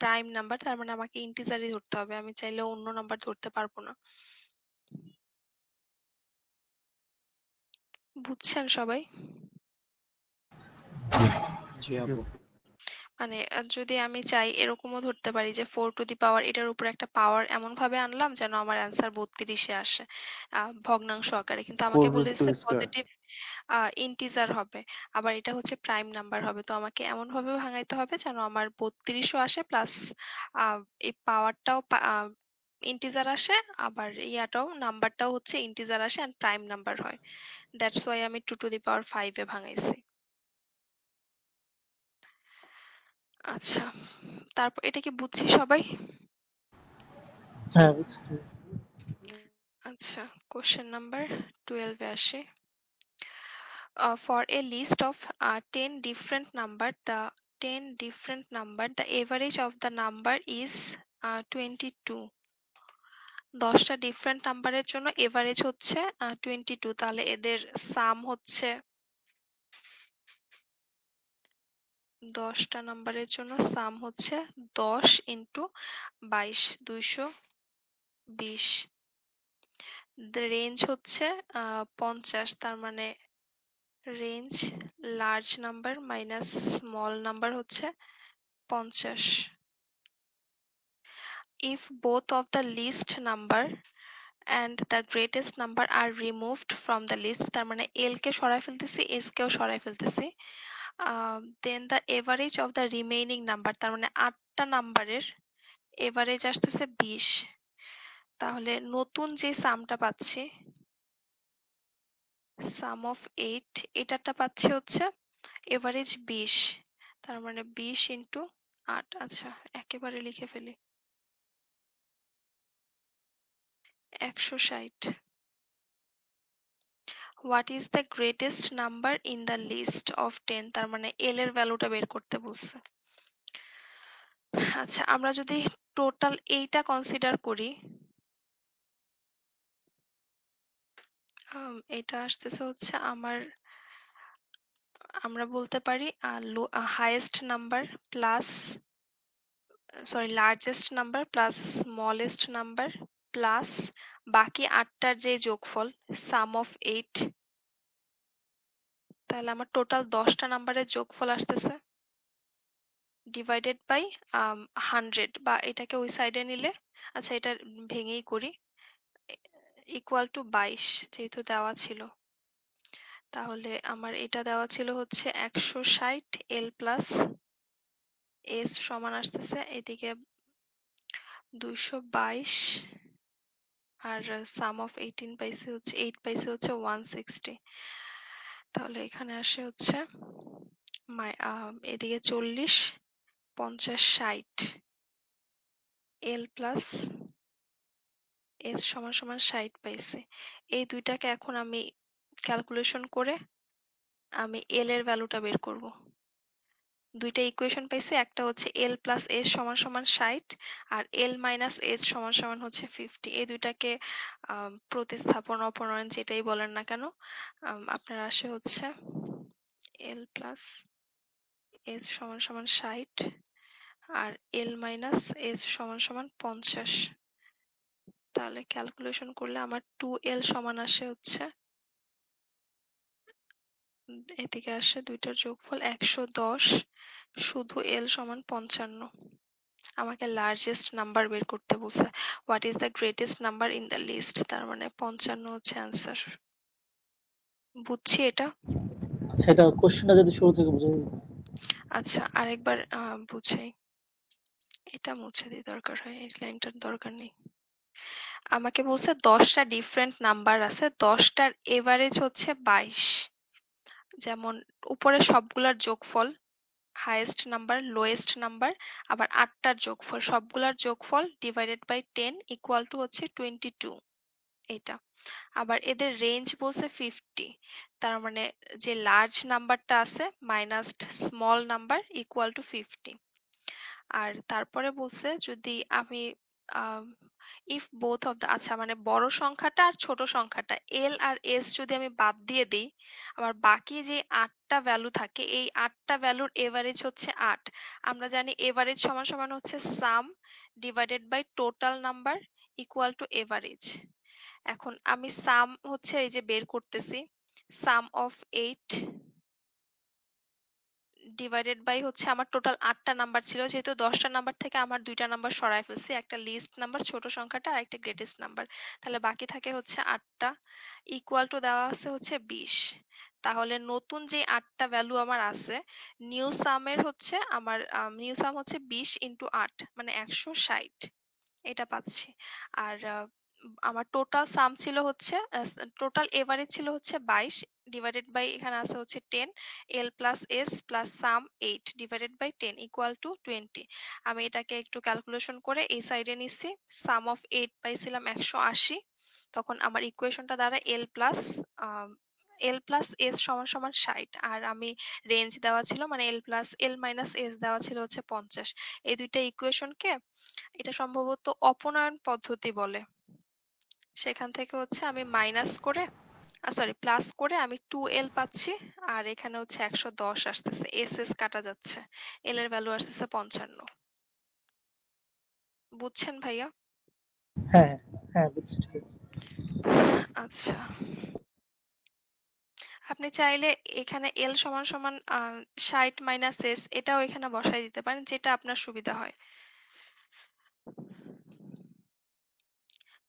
প্রাইম নাম্বার তার মানে আমাকে ইন্টিজারই ধরতে হবে আমি চাইলে অন্য নাম্বার ধরতে পারবো না বুঝছেন সবাই জি জি আপু। মানে যদি আমি চাই এরকমও ধরতে পারি যে 4 টু দি পাওয়ার এটার উপর একটা পাওয়ার এমন ভাবে আনলাম যেন আমার অ্যান্সার 32 এ আসে ভগ্নাংশ আকারে কিন্তু আমাকে 4 বলে রুট 2 দিচ্ছে স্কয়ার। পজিটিভ ইন্টিজার হবে আবার এটা হচ্ছে প্রাইম নাম্বার হবে তো আমাকে এমন ভাবে ভাঙাইতে হবে যেন আমার 32ও আসে প্লাস এই পাওয়ারটাও ইন্টিজার আসে আবার ইয়াটাও নাম্বারটাও হচ্ছে ইন্টিজার আসে এন্ড প্রাইম নাম্বার হয় দ্যাটস ওয়াই আমি 2 টু দি পাওয়ার 5 এ ভাঙাইছি আচ্ছা তারপর এটা কি বুঝছি সবাই হ্যাঁ বুঝছি। আচ্ছা কোশ্চেন নাম্বার 12 এ আসি for a list of 10 different number the average of the number is 22 10টা ডিফারেন্ট নাম্বারের জন্য এভারেজ হচ্ছে 22 তাহলে এদের সাম হচ্ছে 10টা নাম্বারের জন্য সাম হচ্ছে 10 ইন্টু 22 220 রেঞ্জ হচ্ছে 50 তার মানে range large number minus small number হচ্ছে 50 if both of the list number and the greatest number are removed from the list তার মানে l কে সরাই ফেলতেছি s কেও সরাই ফেলতেছি then the average of the remaining number তার মানে 8টা নাম্বারের এভারেজ আসতেছে 20 তাহলে নতুন যে সামটা পাচ্ছি সাম অফ 8 এটারটা পাচ্ছি হচ্ছে এভারেজ 20 তার মানে 20 ইন্টু 8 আচ্ছা একেবারে লিখে ফেলি 160 what is the greatest number in the list of 10 তার মানে এল এর ভ্যালুটা বের করতে বলছে আচ্ছা আমরা যদি টোটাল এইটা কনসিডার করি এটা আসতেছে হচ্ছে আমরা বলতে পারি highest number plus largest number plus smallest number plus বাকি 8টার যে যোগফল সাম অফ 8 তাহলে আমার টোটাল 10টা নাম্বারের যোগফল আসতেছে ডিভাইডেড বাই 100 বা এটাকে ওই সাইডে নিলে আচ্ছা এটা ভেঙেই করি ইকুয়াল টু 22 যেহেতু দেওয়া ছিল তাহলে আমার এটা দেওয়া ছিল হচ্ছে 160 এল প্লাস এস সমান আসতেছে এদিকে 222 আর সাম অফ 18 পাইছে হচ্ছে 8 পাইছে হচ্ছে 160 তাহলে এখানে আসে হচ্ছে এদিকে 40 50 60 এল প্লাস এস সমান সমান 60 পাইছে এই দুইটাকে এখন আমি ক্যালকুলেশন করে আমি এল এর ভ্যালুটা বের করব দুইটা ইকুয়েশন পাইছি একটা হচ্ছে এল প্লাস এস সমান সমান 60 আর এল মাইনাস এস সমান সমান হচ্ছে 50 এই দুইটাকে প্রতিস্থাপন অপনয়ন যেটাই বলেন না কেন আপনার আসে হচ্ছে এল প্লাস এস সমান সমান 60 আর এল মাইনাস এস সমান সমান 50 তাহলে ক্যালকুলেশন করলে আমার 2l সমান আসে হচ্ছে এদিকে আসে দুইটার যোগফল 110 শুধু l সমান 55 আমাকে লার্জেস্ট নাম্বার বের করতে বলছে what is the greatest number in the list তার মানে 55 হচ্ছে অ্যান্সার বুঝছি এটা। সেটা কোশ্চেনটা যদি শুরু থেকে বুঝে দিতেন। আচ্ছা আরেকবার বুঝাই। এটা মুছে দিই দরকার হয়, এই লাইনটার দরকার নেই। আমাকে বলছে 10টা ডিফারেন্ট নাম্বার আছে, 10টার এভারেজ হচ্ছে 22। যেমন উপরে সবগুলার যোগফল, হাইয়েস্ট নাম্বার, লোয়েস্ট নাম্বার, আবার 8টার যোগফল, সবগুলার যোগফল ডিভাইডেড বাই 10 ইকুয়াল টু হচ্ছে 22। এটা আবার এদের রেঞ্জ বলছে 50, তার মানে যে লার্জ নাম্বারটা আছে minus small number equal two 50। আর তারপরে বলছে যদি আমি ইফ বোথ অফ দ্য, আচ্ছা মানে বড় সংখ্যাটা আর ছোট সংখ্যাটা এল আর এস যদি আমি বাদ দিয়ে দিই, আমার বাকি যে 8টা ভ্যালু থাকে এই 8টা ভ্যালুর এভারেজ হচ্ছে 8। আমরা জানি এভারেজ সমান সমান হচ্ছে sum divided by total number equal to average. এখন আমি সাম হচ্ছে এই যে বের করতেছি, সাম অফ 8 ডিভাইডেড বাই হচ্ছে আমার টোটাল 8টা নাম্বার ছিল, যেহেতু 10টা নাম্বার থেকে আমার 2টা নাম্বার সরায় ফেলছি, একটা লিস্ট নাম্বার ছোট সংখ্যাটা আর একটা গ্রেটেস্ট নাম্বার, তাহলে বাকি থাকে হচ্ছে 8টা ইকুয়াল টু দেওয়া আছে হচ্ছে 20। তাহলে নতুন যে 8টা ভ্যালু আমার আছে, নিউ সামের হচ্ছে আমার নিউ সাম হচ্ছে 20 ইন্টু 8 মানে 160, এটা পাচ্ছি। আর আমার টোটাল সাম ছিল হচ্ছে, টোটাল এভারেজ ছিল হচ্ছে 22 ডিভাইডেড বাই এখানে আছে হচ্ছে 10, L plus S plus sum 8 divided by 10 equal to 20। আমি এটাকে একটু ক্যালকুলেশন করে এই সাইডে নিচ্ছি, সাম অফ 8 পাইছিলাম 180, তখন আমার ইকুয়েশনটা দ্বারা এল প্লাস এস সমান সমান 60, আর আমি রেঞ্জ দেওয়া ছিল মানে এল মাইনাস এস দেওয়া ছিল হচ্ছে 50। এই দুইটা ইকুয়েশনকে এটা সম্ভবত অপনয়ন পদ্ধতি বলে, সেখান থেকে হচ্ছে আমি মাইনাস করে সরি প্লাস করে আমি 2l পাচ্ছি, আর এখানে হচ্ছে 110 আসতেছে, এস এস কাটা যাচ্ছে, এল এর ভ্যালু আসতেছে 55। বুঝছেন ভাইয়া? হ্যাঁ, হ্যাঁ বুঝছি, ঠিক আছে। আচ্ছা আপনি চাইলে এখানে এল সমান সমান 60 মাইনাস এস এটাও এখানে বসাই দিতে পারেন, যেটা আপনার সুবিধা হয়।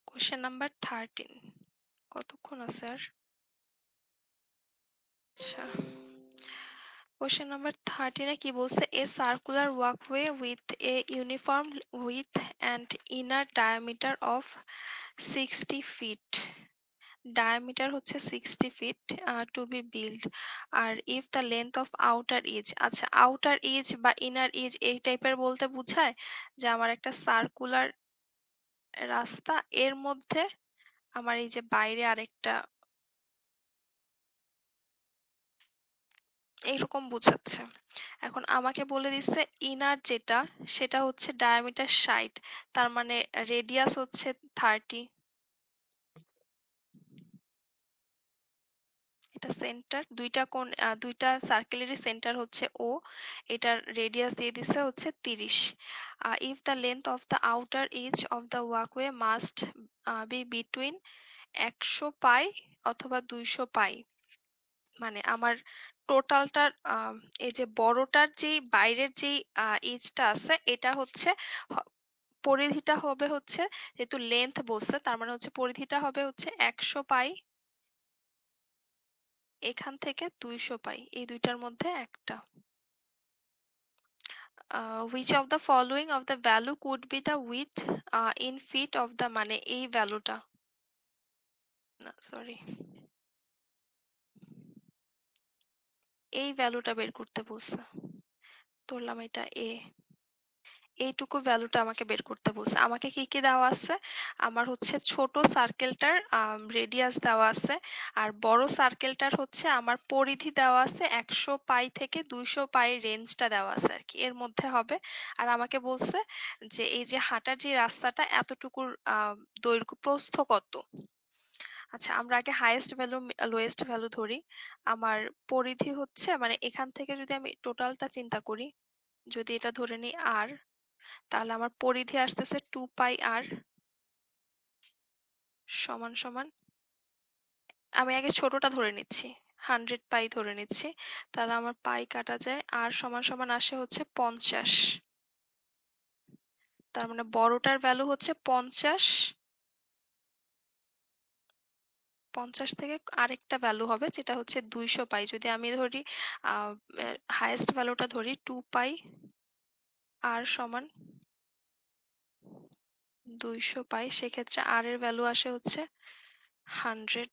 কোশ্চেন নাম্বার 13, কতক্ষণ আছে আর? আচ্ছা কোশ্চেন নাম্বার 13 এ কি বলছে, a circular walkway with a uniform width and inner diameter of 60 feet, diameter হচ্ছে 60 ফিট টু বি বিল্ড, আর if the length of outer is, আচ্ছা আউটার ইজ বা ইনার ইজ এই টাইপের বলতে বোঝায় যে আমার একটা সার্কুলার রাস্তা, এর মধ্যে আমার এই যে বাইরে আরেকটা, এইরকম বোঝাচ্ছে। এখন আমাকে বলে দিচ্ছে ইনার যেটা সেটা হচ্ছে ডায়ামিটার 60, তার মানে রেডিয়াস হচ্ছে 30, এটা সেন্টার, দুইটা সার্কেলেরই সেন্টার হচ্ছে ও, এটার রেডিয়াস দিয়ে দিছে হচ্ছে 30। If the length of the outer age of the walkway must be between 100 পাই অথবা 200 পাই, মানে আমার টোটালটার এই যে বড়টার যেই বাইরের যেই এজটা আছে এটা হচ্ছে পরিধিটা হবে হচ্ছে, যেহেতু লেন্থ বলছে তার মানে হচ্ছে পরিধিটা হবে হচ্ছে 100 পাই, এখান থেকে 200 পাই, এই দুইটার মধ্যে একটা। which of the following of the value could be the width in feet of the, মানে এই ভ্যালুটা, না সরি এই ভ্যালুটা বের করতে বলছে, ধরলাম এটা এ, এইটুকু ভ্যালুটা আমাকে বের করতে বলছে। আমাকে কি কি দেওয়া আছে, আমার হচ্ছে ছোট সার্কেলটার রেডিয়াস দেওয়া আছে, আর বড় সার্কেলটার হচ্ছে আমার পরিধি দেওয়া আছে 100 পাই থেকে 200 পাই রেঞ্জটা দেওয়া আছে আর কি, এর মধ্যে হবে। আর আমাকে বলছে যে এই যে হাঁটার যে রাস্তাটা এতটুকুর দৈর্ঘ্য প্রস্থ কত। আচ্ছা আমরা আগে হাইয়েস্ট ভ্যালু লোয়েস্ট ভ্যালু ধরি। আমার পরিধি হচ্ছে মানে এখান থেকে যদি আমি টোটালটা চিন্তা করি, যদি এটা ধরে নিই আর, তাহলে আমার পরিধি আসতেছে 2 পাই আর সমান সমান, আমি আগে ছোটটা ধরে নিচ্ছি 100 পাই ধরে নিচ্ছি, তাহলে আমার পাই কাটা যায়, আর সমান সমান আসে হচ্ছে 50, তার মানে বড়টার ভ্যালু হচ্ছে 50 50 থেকে আরেকটা ভ্যালু হবে যেটা হচ্ছে 200 পাই। যদি আমি ধরি হাইয়েস্ট ভ্যালুটা ধরি 2 পাই আর সমান 200 পাই, সেক্ষেত্রে আর এর ভ্যালু আসে হচ্ছে 100।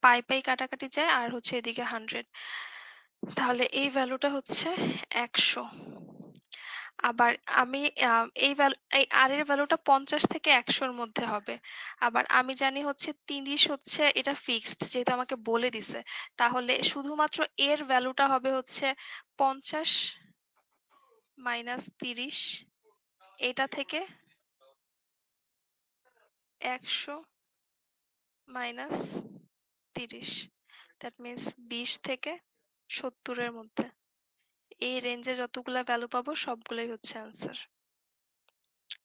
পাই পাই কাটাকাটি যায় আর হচ্ছে এদিকে 100, তাহলে এই ভ্যালুটা হচ্ছে 100। আবার আমি এই আর এর ভ্যালুটা 50 থেকে 100-র মধ্যে হবে। আবার আমি জানি হচ্ছে 30 হচ্ছে এটা ফিক্সড, যেহেতু আমাকে বলে দিছে, তাহলে শুধুমাত্র এর ভ্যালুটা হবে হচ্ছে 50 মাইনাস 30, এটা থেকে 100 মাইনাস 30, দ্যাট মিন্স 20 থেকে 70-এর মধ্যে। এই রেঞ্জে যতগুলা ভ্যালু পাবো সবগুলোই হচ্ছে অ্যান্সার।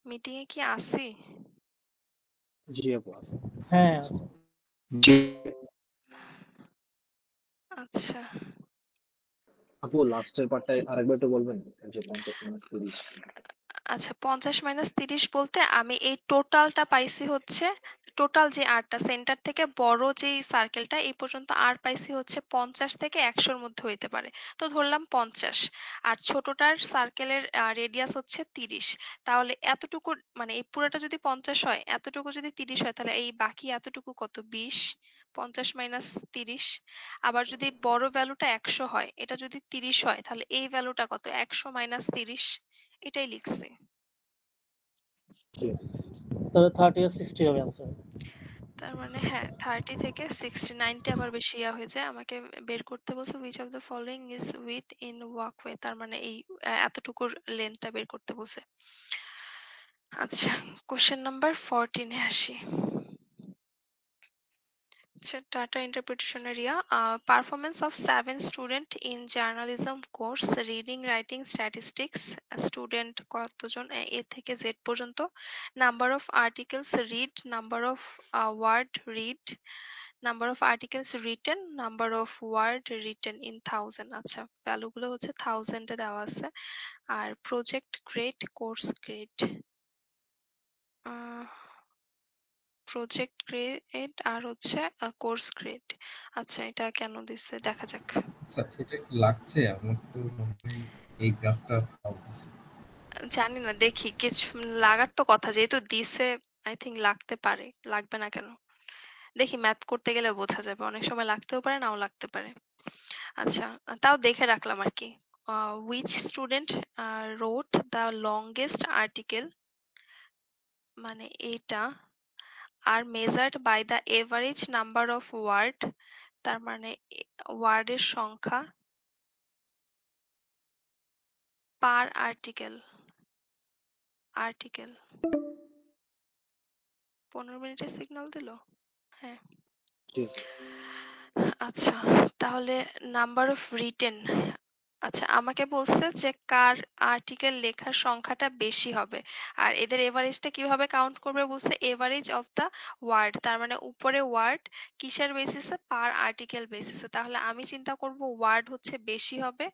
মিটিং এ কি আসি? জি আপু আছে। হ্যাঁ জি আচ্ছা, আপু, লাস্টের পার্টটা আরেকবার একটু বলবেন, যে 50 - 30। আচ্ছা 50 মাইনাস 30 বলতে আমি এই টোটালটা পাইছি হচ্ছে, টোটাল যে আরটা সেন্টার থেকে বড় যে সার্কেলটা এই পর্যন্ত আর পাইছি হচ্ছে 50 থেকে 100-র মধ্যে হইতে পারে, তো ধরলাম 50। আর ছোটটার সার্কেলের রেডিয়াস হচ্ছে 30, তাহলে এতটুকু মানে এই পুরোটা যদি 50 হয়, এতটুকু যদি 30 হয়, তাহলে এই বাকি এতটুকু কত? 20। 50 মাইনাস 30। আবার যদি বড় ভ্যালুটা 100 হয়, এটা যদি 30 হয়, তাহলে এই ভ্যালুটা কত? 100 মাইনাস 30। এটাই লিখছি। জি আপু। তাহলে 30 আর 60 হবে অ্যান্সার। তার মানে হ্যাঁ, 30 থেকে 69টা আবার বেশি ইয়া হয়ে যায়। আমাকে বের করতে বলছে which of the following is width in walkway, তার মানে এই এতটুকুর লেন্থটা বের করতে বলছে। আচ্ছা, কোশ্চেন নাম্বার 14 এ আসি। Data interpretation area. Performance of 7 student in journalism course, reading, writing, statistics. Student কতজন? A থেকে Z পর্যন্ত। Number of articles read, number of word read, number of articles written, number of word written in 1000। আচ্ছা, ভ্যালুগুলো হচ্ছে 1000 এ দেওয়া আছে। আর project grade, course grade, project grade আর হচ্ছে কোর্স গ্রেড। আচ্ছা, এটা কেন দিচ্ছে দেখা যাক। আচ্ছা, এটা কি লাগছে? আমার তো মনে হয় এই গ্রাফটা পাচ্ছি। জানি না, দেখি কিছু লাগার তো কথা, যেহেতু দিছে আই থিঙ্ক লাগতে পারে, লাগবে না কেন? দেখি, ম্যাথ করতে গেলে বোঝা যাবে, অনেক সময় লাগতেও পারে নাও লাগতে পারে। আচ্ছা, তাও দেখে রাখলাম আর কি। Which student wrote the longest article, মানে এটা, আর measured by the average number of word, তার মানে ওয়ার্ডের সংখ্যা পার আর্টিকেল। 15 মিনিটের সিগন্যাল দিল। হ্যাঁ, জি আচ্ছা, তাহলে নাম্বার অফ রিটেন। আচ্ছা, আমাকে বলছে যে কার আর্টিকেল লেখার সংখ্যাটা বেশি হবে, আর এদের এভারেজটা কিভাবে কাউন্ট করবে বলছে এভারেজ অফ দা ওয়ার্ড, তার মানে উপরে ওয়ার্ড কিসের বেসিসে? পার আর্টিকেল বেসিসে। তাহলে আমি চিন্তা করব ওয়ার্ড হচ্ছে বেশি হবে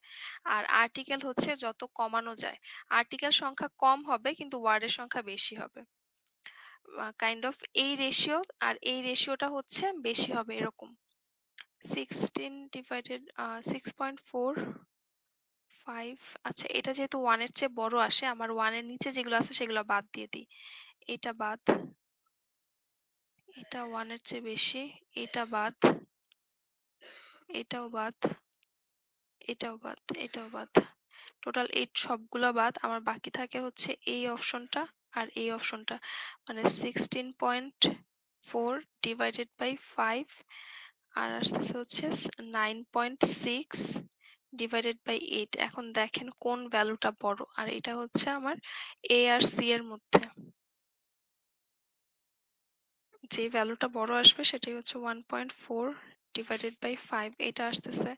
আর আর্টিকেল হচ্ছে যত কমানো যায়। আর্টিকেল সংখ্যা কম হবে কিন্তু ওয়ার্ডের সংখ্যা বেশি হবে, কাইন্ড অফ এই রেশিও, আর এই রেশিওটা হচ্ছে বেশি হবে এরকম। 16 ডিভাইডেড 6.45। আচ্ছা, এটা যেহেতু 1 এর চেয়ে বড় আসে, আমার 1 এর নিচে যেগুলো আছে সেগুলো বাদ দিয়ে দিই। এটা বাদ, এটা 1 এর চেয়ে বেশি, এটা বাদ, এটাও বাদ, এটাও বাদ, এটাও বাদ। টোটাল এই সবগুলো বাদ, আমার বাকি থাকে হচ্ছে এই অপশনটা আর এই অপশনটা, মানে 16.4 ডিভাইডেড বাই 5 আর আসতেছে হচ্ছে 9.6 ডিভাইডেড বাই 8। এখন দেখেন কোন ভ্যালুটা বড়, আর এটা হচ্ছে আমার এ আর সি এর মধ্যে যে ভ্যালুটা বড় আসবে সেটাই হচ্ছে 1.4 ডিভাইডেড বাই 5, এটা আসতেছে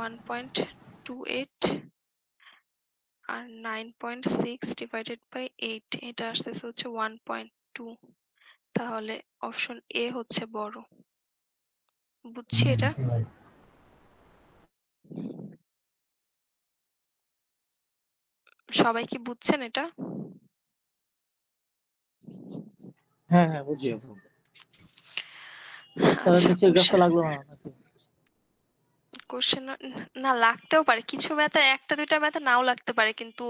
1.28, আর 9.6 ডিভাইডেড বাই 8 এটা আসতেছে হচ্ছে 1.2। তাহলে অপশন এ হচ্ছে বড়। বুঝছি এটা। সবাই কি বুঝছেন এটা? হ্যাঁ হ্যাঁ জি বুঝছি। আপু। তাহলে আচ্ছা নিচের গ্রাফটা লাগলো না নাকি? কোশ্চেন না লাগতেও পারে, কিছু ম্যাথে একটা দুইটা ম্যাথে নাও লাগতে পারে, কিন্তু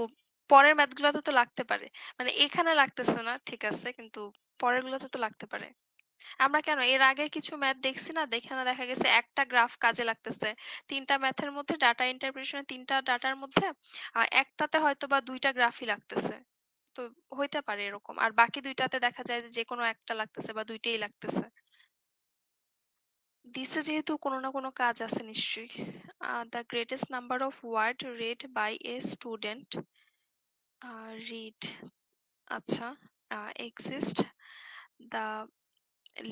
পরের ম্যাথগুলোতে তো লাগতে পারে। মানে এখানে লাগতেছে না ঠিক আছে, কিন্তু পরের গুলোতে তো লাগতে পারে। আমরা কেন এর আগের কিছু ম্যাথ দেখছি না, দেখে না দেখা গেছে একটা গ্রাফ কাজে লাগতেছে, তিনটা ম্যাথের মধ্যে ডাটা ইন্টারপ্রিটেশনের তিনটা ডাটার মধ্যে একটাতে হয়তো বা দুইটা গ্রাফই লাগতেছে। তো হইতে পারে এরকম, আর বাকি দুইটাতে দেখা যায় যে কোনো একটা লাগতেছে বা দুইটাই লাগতেছে। দিছে যেহেতু কোনো না কোনো কাজ আছে নিশ্চয়ই। The greatest number of word read by a student read, আচ্ছা, exist the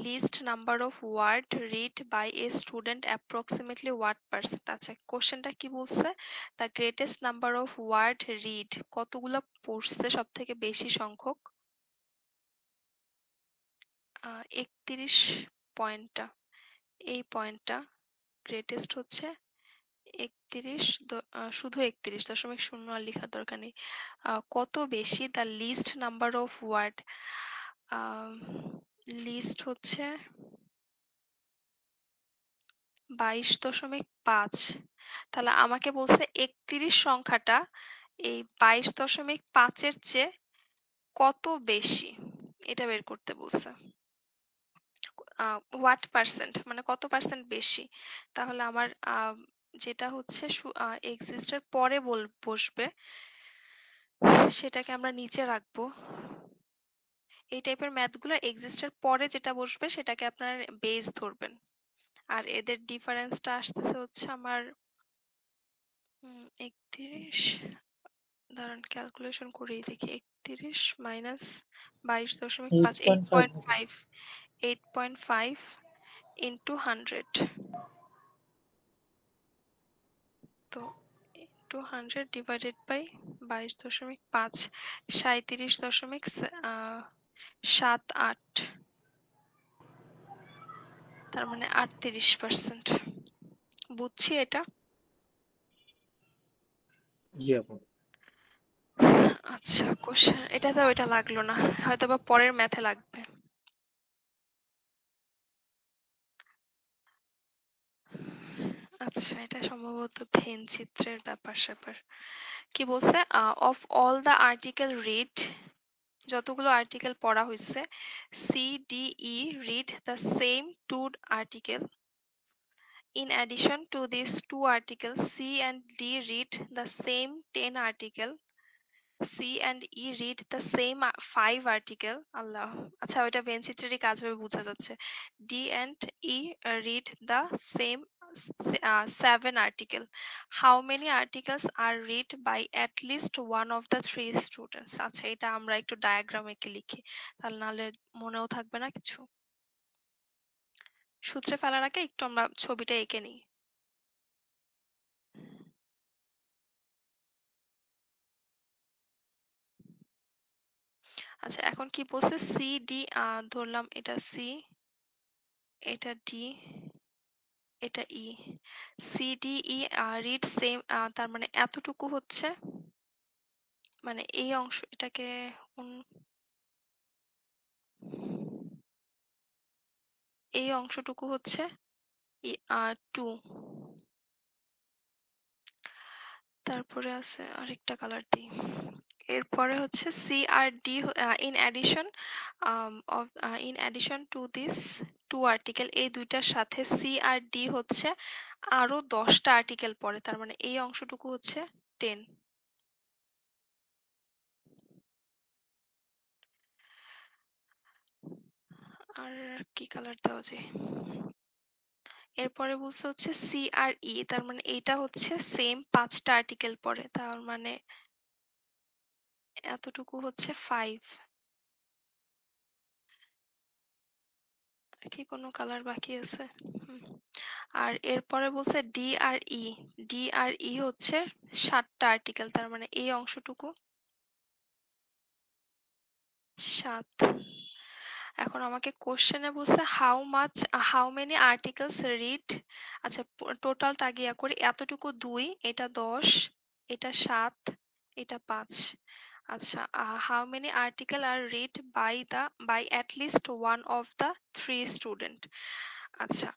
least number of word read by a student approximately what percent? আচ্ছা কোশ্চেনটা কি বলছে, the greatest number of word read কতগুলো পড়ছে সব থেকে বেশি সংখ্যক, 31 পয়েন্টটা, এই পয়েন্টটা গ্রেটেস্ট হচ্ছে 31, শুধু 31.0 আর লেখার দরকার নেই। কত বেশি, the list number of word, list হচ্ছে 22.5। তাহলে আমাকে বলছে 31 সংখ্যাটা এই 22.5-এর চেয়ে কত বেশি, এটা বের করতে বলছে। হোয়াট পার্সেন্ট মানে কত পার্সেন্ট বেশি। তাহলে আমার যেটা হচ্ছে এক্সিস্টের পরে বসবে সেটাকে আমরা নিচে রাখবো। এই টাইপের ম্যাথগুলো এক্সিস্টের পরে যেটা বসবে সেটাকে আপনার বেস ধরবেন। আর এদের ডিফারেন্সটা আসতেছে হচ্ছে আমার 31, দাঁড়ান ক্যালকুলেশন করেই দেখি, 31 মাইনাস 22.5, 8.5 নাকি? 8.5 ইন্টু 100, তো ইন্টু 100 ডিভাইডেড বাই 22.5, 37.78, তার মানে 38%। বুঝছি এটা। জি আপু। আচ্ছা কোশ্চেন এটাতে ওইটা লাগলো না, হয়তো বা পরের ম্যাথে লাগবে। আচ্ছা এটা সম্ভবত ভেন চিত্রের ব্যাপার স্যাপার। কি বলছে, of all the article read, যতগুলো আর্টিকেল পড়া হয়েছে, c D E read the same two article. In addition to these two articles, C and D read the same 10 article. C and E read the same 5 article. আল্লাহ, আচ্ছা ওইটা ভেন চিত্রেরই কাজ হবে বোঝা যাচ্ছে। D and E read the same 7 article. How many articles are read by at least one of the three students? আচ্ছা এটা আমরা একটু ডায়াগ্রাম এঁকে লিখি, তাহলে নাহলে মনেও থাকবে না কিছু। সূত্রে ফেলার আগে একটু আমরা ছবিটা এঁকে নিই। আচ্ছা এখন কি বলছে, সি ডি, ধরলাম এটা সি, এটা ডি, এটা E. C D E read same, তার মানে এতটুকু হচ্ছে, মানে এই অংশ এটাকে এই অংশটুকু হচ্ছে 2। তারপরে আছে আরেকটা কালার দিই। এরপরে হচ্ছে সি আর d in addition in addition to this two article, এই দুইটার সাথে সি আর ডি হচ্ছে আরো 10টা আর্টিকেল পড়ে, তার মানে এই অংশটুকু হচ্ছে 10। আর কি কালার দেওয়া যায়, এরপরে বলছে হচ্ছে সি আর ই, তার মানে এইটা হচ্ছে সেম 5টা আর্টিকেল পড়ে, তার মানে এতটুকু হচ্ছে 5। কি কোনো কালার বাকি আছে? আর এরপরে বলছে ডি আর ই, ডি আর ই হচ্ছে 7টা আর্টিকেল, তার মানে এই অংশটুকু 7। এখন আমাকে কোশ্চেনে বলছে হাউ মেনি আর্টিকেলস রিড, আচ্ছা টোটালটা আগে করি, এতটুকু 2, এটা 10, এটা 7, এটা 5। আচ্ছা how many article are read by at least one of the 3 student. আচ্ছা,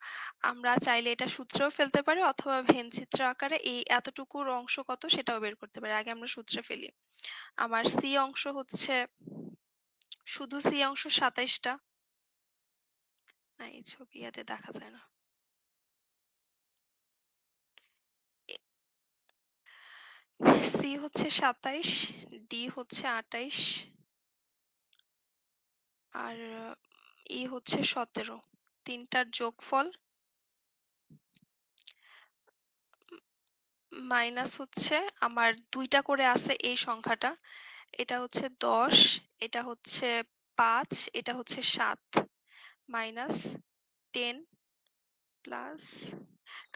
আমরা চাইলে এটা সূত্রেও ফেলতে পারি অথবা ভেনচিত্র আকারে এই এতটুকুর অংশ কত সেটাও বের করতে পারি। আগে আমরা সূত্রে ফেলি। আমার সি অংশ হচ্ছে শুধু সি অংশ 27টা। না, এই ছবি ইয়াতে দেখা যায় না। সি হচ্ছে 27, ডি হচ্ছে 28, আর ই হচ্ছে 17। তিনটার যোগফল মাইনাস হচ্ছে আমার দুইটা করে আছে এই সংখ্যাটা। এটা হচ্ছে 10, এটা হচ্ছে 5, এটা হচ্ছে 7, মাইনাস 10 প্লাস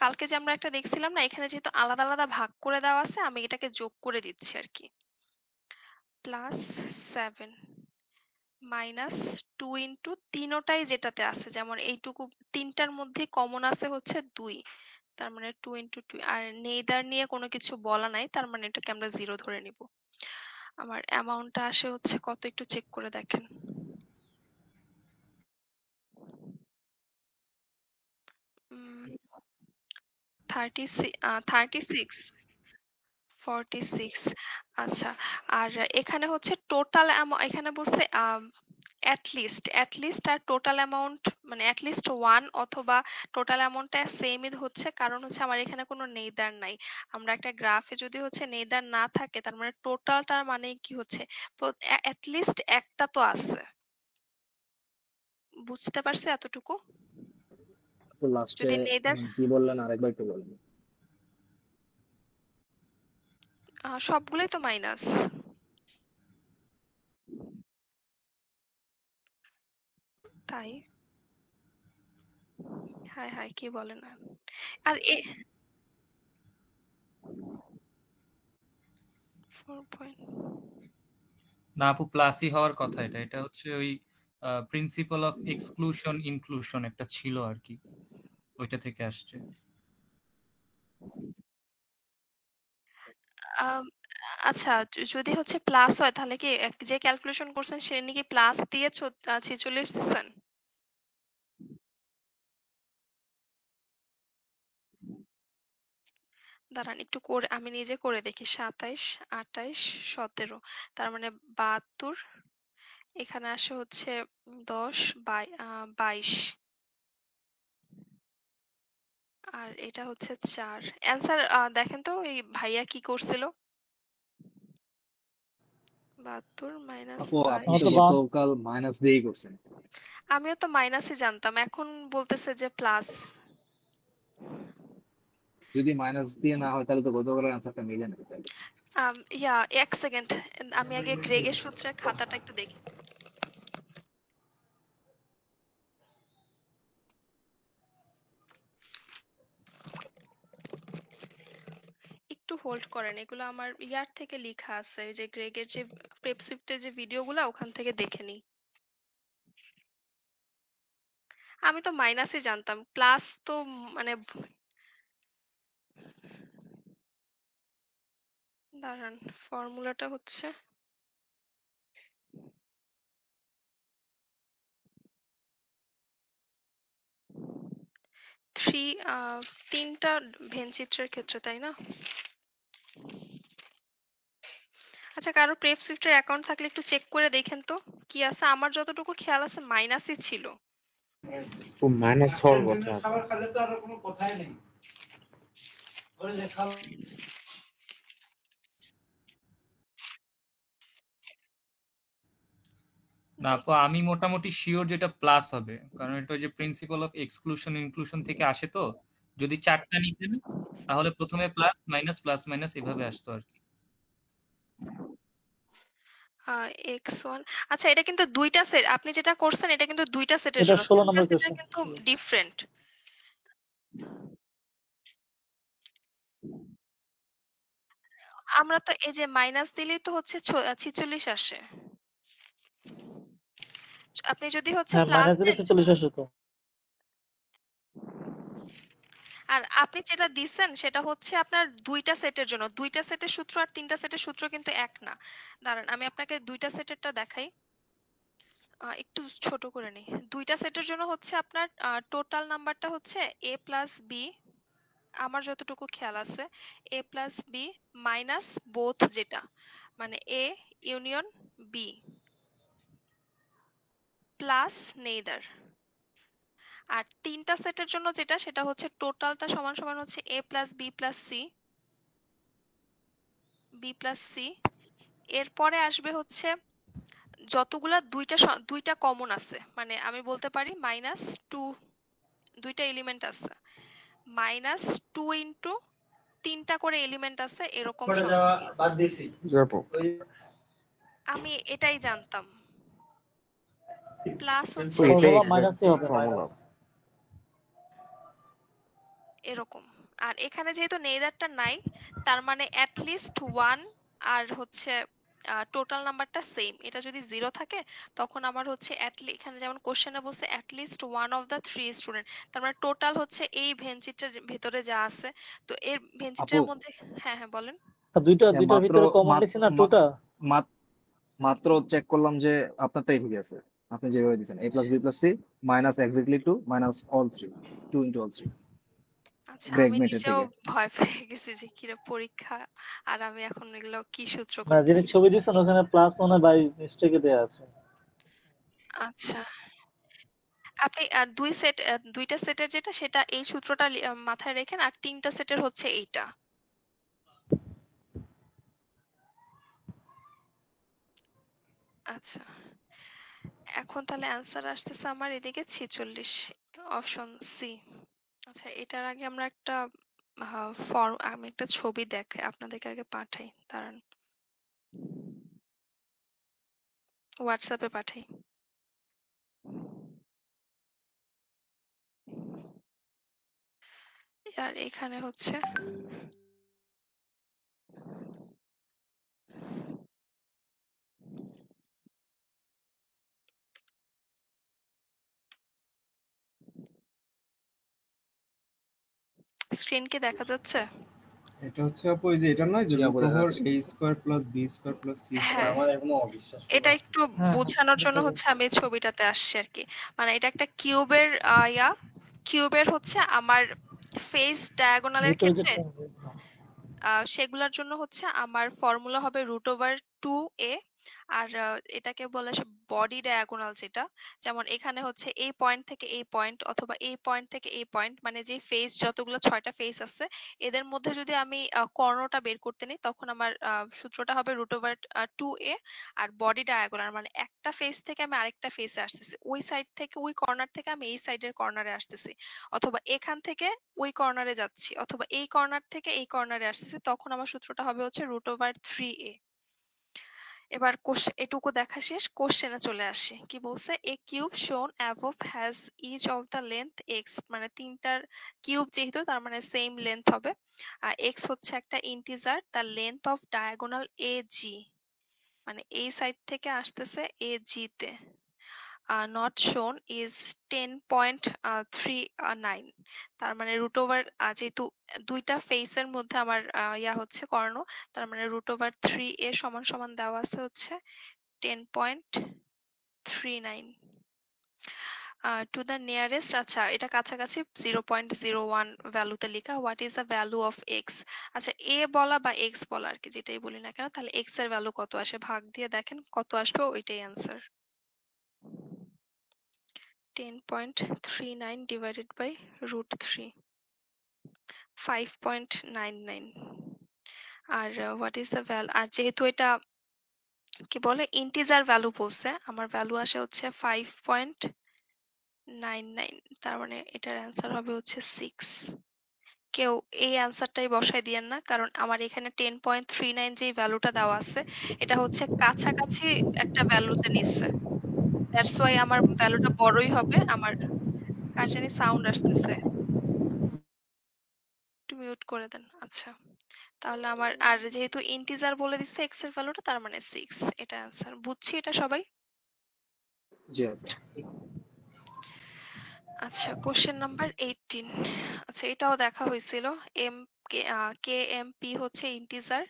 কালকে যে আমরা একটা দেখছিলাম না, এখানে যেহেতু আলাদা আলাদা ভাগ করে দেওয়া আছে আমি এটাকে যোগ করে দিচ্ছি আর কি। প্লাস 7 মাইনাস 2 ইন্টু তিনোটাই যেটাতে আছে, যেমন এইটুকু তিনটার মধ্যে কমন আছে হচ্ছে 2, তার মানে 2 ইন্টু 2। আর নেইদার নিয়ে কোনো কিছু বলা নাই, তার মানে এটাকে আমরা 0 ধরে নিব। আমার অ্যামাউন্টটা আসে হচ্ছে কত, একটু চেক করে দেখেন। 36, 46। আচ্ছা, আর এখানে হচ্ছে টোটাল এখানে বলছে অ্যাটলিস্ট আর টোটাল অ্যামাউন্ট, মানে অ্যাটলিস্ট 1 অথবা টোটাল অ্যামাউন্টটা সেমই হচ্ছে, কারণ হচ্ছে আমার এখানে কোনো নেইদার নাই। আমরা একটা গ্রাফে যদি হচ্ছে নেইদার না থাকে তার মানে টোটালটার মানে কি হচ্ছে, অ্যাটলিস্ট একটা তো আছে। বুঝতে পারছে এতটুকু? তো লাস্টে যদি নেইদার কি বললেন আরেকবার একটু বলবেন? সবগুলোই তো মাইনাস, তাই হায় হায় কি বলে না। আর 4 না আপু, প্লাসই হওয়ার কথা। এটা এটা হচ্ছে ওই প্রিন্সিপাল অফ এক্সক্লুশন ইনক্লুশন একটা ছিল আর কি, ওইটা থেকে আসছে। আম, আচ্ছা, যদি হচ্ছে প্লাস হয় তাহলে কি যে ক্যালকুলেশন করছেন সে নাকি প্লাস দিয়ে 46 দিচ্ছেন? দাঁড়ান একটু করে আমি নিজে করে দেখি। 27, 28, 17, তার মানে 72। এখানে আসে হচ্ছে 10, 22, আর এটা হচ্ছে 4। অ্যান্সার দেখেন তো এই ভাইয়া কি করছিল। 72 মাইনাস আপু আপনি 22। তো বা গতকাল মাইনাস দিয়েই করছেন। আমিও তো মাইনাসই জানতাম, এখন বলতেছে যে প্লাস। যদি মাইনাস দিয়ে না হয় তাহলে তো গতকালের আনসারটা মিলে না তাহলে। ইয়া, এক সেকেন্ড, আমি আগে গ্রেগের সূত্রের খাতাটা একটু দেখি। একটু হোল্ড করেন, এগুলো আমার ইয়ার থেকে লেখা আছে, ওই যে গ্রেগের যে প্রেপসিফটের যে ভিডিওগুলো ওখান থেকে দেখে নিই। আমি তো মাইনাসই জানতাম, প্লাস তো মানে দাঁড়ান, ফর্মুলাটা হচ্ছে 3, তিনটা ভেনচিত্রের ক্ষেত্রে, তাই না? আচ্ছা, কারো প্রেপসিফটের অ্যাকাউন্ট থাকলে একটু চেক করে দেখেন তো কি আছে। আমার যতটুকু খেয়াল আছে মাইনাসই ছিল। মাইনাস হওয়ার কথা। না আপু, আমি মোটামুটি শিওর যেটা প্লাস হবে, কারণ এটা ওই যে প্রিন্সিপাল অফ এক্সক্লুশন ইনক্লুশন থেকে আসে। তো যদি চারটা নিতেন তাহলে প্রথমে প্লাস মাইনাস এভাবে আসতো আর কি। x1, আচ্ছা এটা কিন্তু দুইটা সেট, আপনি যেটা করছেন এটা কিন্তু দুইটা সেটের এটা জন্য, 16 তিনটা নম্বর সেটের কোয়েশ্চেন। কিন্তু ডিফারেন্ট। আমরা তো এই যে মাইনাস দিলেই তো হচ্ছে 46 আসে। আপনি যদি হচ্ছে হ্যাঁ, প্লাস মাইনাস দিলে দেন, 46 আসে তো। আর আপনি যেটা দিচ্ছেন সেটা হচ্ছে আপনার দুইটা সেটের জন্য, দুইটা সেটের সূত্র আর তিনটা সেটের সূত্র কিন্তু এক না। দাঁড়ান আমি আপনাকে দুইটা সেটেরটা দেখাই। একটু ছোট করে নিই। দুইটা সেটের জন্য হচ্ছে আপনার টোটাল নাম্বারটা হচ্ছে a প্লাস বি, আমার যতটুকু খেয়াল আছে a plus B minus both, যেটা মানে a union B plus neither. আর তিনটা সেটের জন্য যেটা, সেটা হচ্ছে টোটালটা সমান সমান হচ্ছে a plus B plus c, b plus c. এরপরে আসবে হচ্ছে যতগুলা দুইটা কমন আছে, মানে আমি বলতে পারি মাইনাস টু, দুইটা এলিমেন্ট আছে, মাইনাস টু ইন্টু তিনটা করে এলিমেন্ট আছে, এরকম যাবো আমি এটাই জানতাম। প্লাস হচ্ছে এটাই ফর্মুলা নেইদার, মাইনাসই হবে, ফর্মুলা এরকম। আর এখানে যেহেতু নেইদারটা নাই, তার মানে অ্যাটলিস্ট ওয়ান, আর হচ্ছে টোটাল নাম্বারটা সেম। এটা যদি জিরো থাকে তখন আমার হচ্ছে এখানে যেমন কোশ্চেনে বলছে at least one of the three student, তার মানে টোটাল হচ্ছে এই ভেনচিটার ভেতরে যা আছে। তো এর আপু ভেনচিটার মধ্যে, হ্যাঁ হ্যাঁ বলেন। আর দুইটার মাত্র ভিতরে কমন লিখছি না টুটা। মাত্র চেক করলাম যে আপনারটাই ঠিক আছে। আপনি যেভাবে দিচ্ছেন a plus B plus c minus exactly two minus all three, two into all three, আচ্ছা, গ্রেগ আমি মেটের নিজেও থেকে। ভয় পেয়ে গেছি যে কিরে পরীক্ষা, আর আমি এখন এগুলো কি সূত্র না, যিনি করতেছি। ছবি দিচ্ছেন ওখানে প্লাস মনে হয় বাই মিস্টেকে দেওয়া আছে। আচ্ছা, আপনি দুইটা সেটের যেটা, সেটা এই সূত্রটা মাথায় রেখেন, আর তিনটা সেটের হচ্ছে এইটা। আচ্ছা, এখন তাহলে অ্যান্সার আসতেছে আমার এদিকে 46, অপশন সি। আচ্ছা, এটার আগে আমরা একটা আমি একটা ছবি দেখে আপনাদেরকে আগে পাঠাই, দাঁড়ান, হোয়াটসঅ্যাপে পাঠাই। আর এখানে হচ্ছে স্ক্রিন কি দেখা যাচ্ছে? এটা হচ্ছে আপু এই যে এটা নয় যে জি আপু, রুট দেখা ওভার যাচ্ছে। a square plus b square plus c হ্যাঁ, স্কোয়ার। এটা একটু হ্যাঁ বোঝানোর জন্য হ্যাঁ, হচ্ছে আমি এই ছবিটাতে আসছি আর কি। মানে এটা একটা কিউবের কিউবের হচ্ছে আমার ফেস ডায়াগোনালের ভিতরে যে ক্ষেত্রে সেগুলোর জন্য হচ্ছে আমার ফর্মুলা হবে √2a। আর এটাকে বলে বডি ডায়াগোনাল, যেটা যেমন এখানে হচ্ছে এই পয়েন্ট থেকে এই পয়েন্ট, অথবা এই পয়েন্ট থেকে এই পয়েন্ট, মানে যে ফেস যতগুলো 6টা ফেস আছে, এদের মধ্যে যদি আমি কর্ণটা বের করতে নিই, তখন আমার সূত্রটা হবে √2a। আর বডি ডায়াগোনাল মানে একটা ফেস থেকে আমি আরেকটা ফেসে আসতেছি, ওই সাইড থেকে ওই কর্নার থেকে আমি এই সাইডের কর্নারে আসতেছি, অথবা এখান থেকে ওই কর্নারে যাচ্ছি, অথবা এই কর্নার থেকে এই কর্নারে আসতেছি, তখন আমার সূত্রটা হবে হচ্ছে √3a। এবার এটুকু দেখা শেষ, কোশ্চেনে চলে আসি। কি বলছে? A cube shown above has each of the length x, মানে তিনটার কিউব যেহেতু তার মানে সেম লেন্থ হবে। আর এক্স হচ্ছে একটা ইন্টিজার, তার লেন্থ অফ ডায়াগোনাল এ জি, মানে এই সাইড থেকে আসতেছে এ জি তে, not shown is 10.39, তার মানে যেহেতু দুইটা ফেসের মধ্যে আমার ইয়া হচ্ছে কর্ণ, তার মানে √3a সমান সমান দেওয়া আছে হচ্ছে 10.39। টু দ্য নিয়ারেস্ট, আচ্ছা এটা কাছাকাছি 0.01 ভ্যালুতে লেখা, what is the value of x. আচ্ছা, এ বলা বা এক্স বলা আর কি, যেটাই বলি না কেন, তাহলে এক্স এর ভ্যালু কত আসে ভাগ দিয়ে দেখেন কত আসবে, ওইটাই অ্যান্সার। 10.39 divided by √3, 5.99। আর হোয়াট ইজ দ্য ভ্যালু, আর যেহেতু এটা কি বলে ইন্টিজার ভ্যালু বলছে, আমার ভ্যালু আসে হচ্ছে 5.99, তার মানে এটার অ্যান্সার হবে হচ্ছে 6। কেউ এই অ্যান্সারটাই বসাই দিয়েন না, কারণ আমার এখানে 10.39 যেই ভ্যালুটা দেওয়া আছে, এটা হচ্ছে কাছাকাছি একটা ভ্যালুতে নিচ্ছে, দ্যাটস ওয়াই আমার ভ্যালুটা বড়ই হবে। আমার কার জানি সাউন্ড আসতেছে, একটু মিউট করে দেন। আচ্ছা, তাহলে আমার, আর যেহেতু ইন্টিজার বলে দিচ্ছে এক্স এর ভ্যালুটা, তার মানে 6, এটা অ্যান্সার। বুঝছি এটা সবাই? জি আপু। আচ্ছা, কোশ্চেন নাম্বার 18। আচ্ছা, এটাও দেখা হয়েছিল। এম কে এম পি হচ্ছে ইন্টিজার,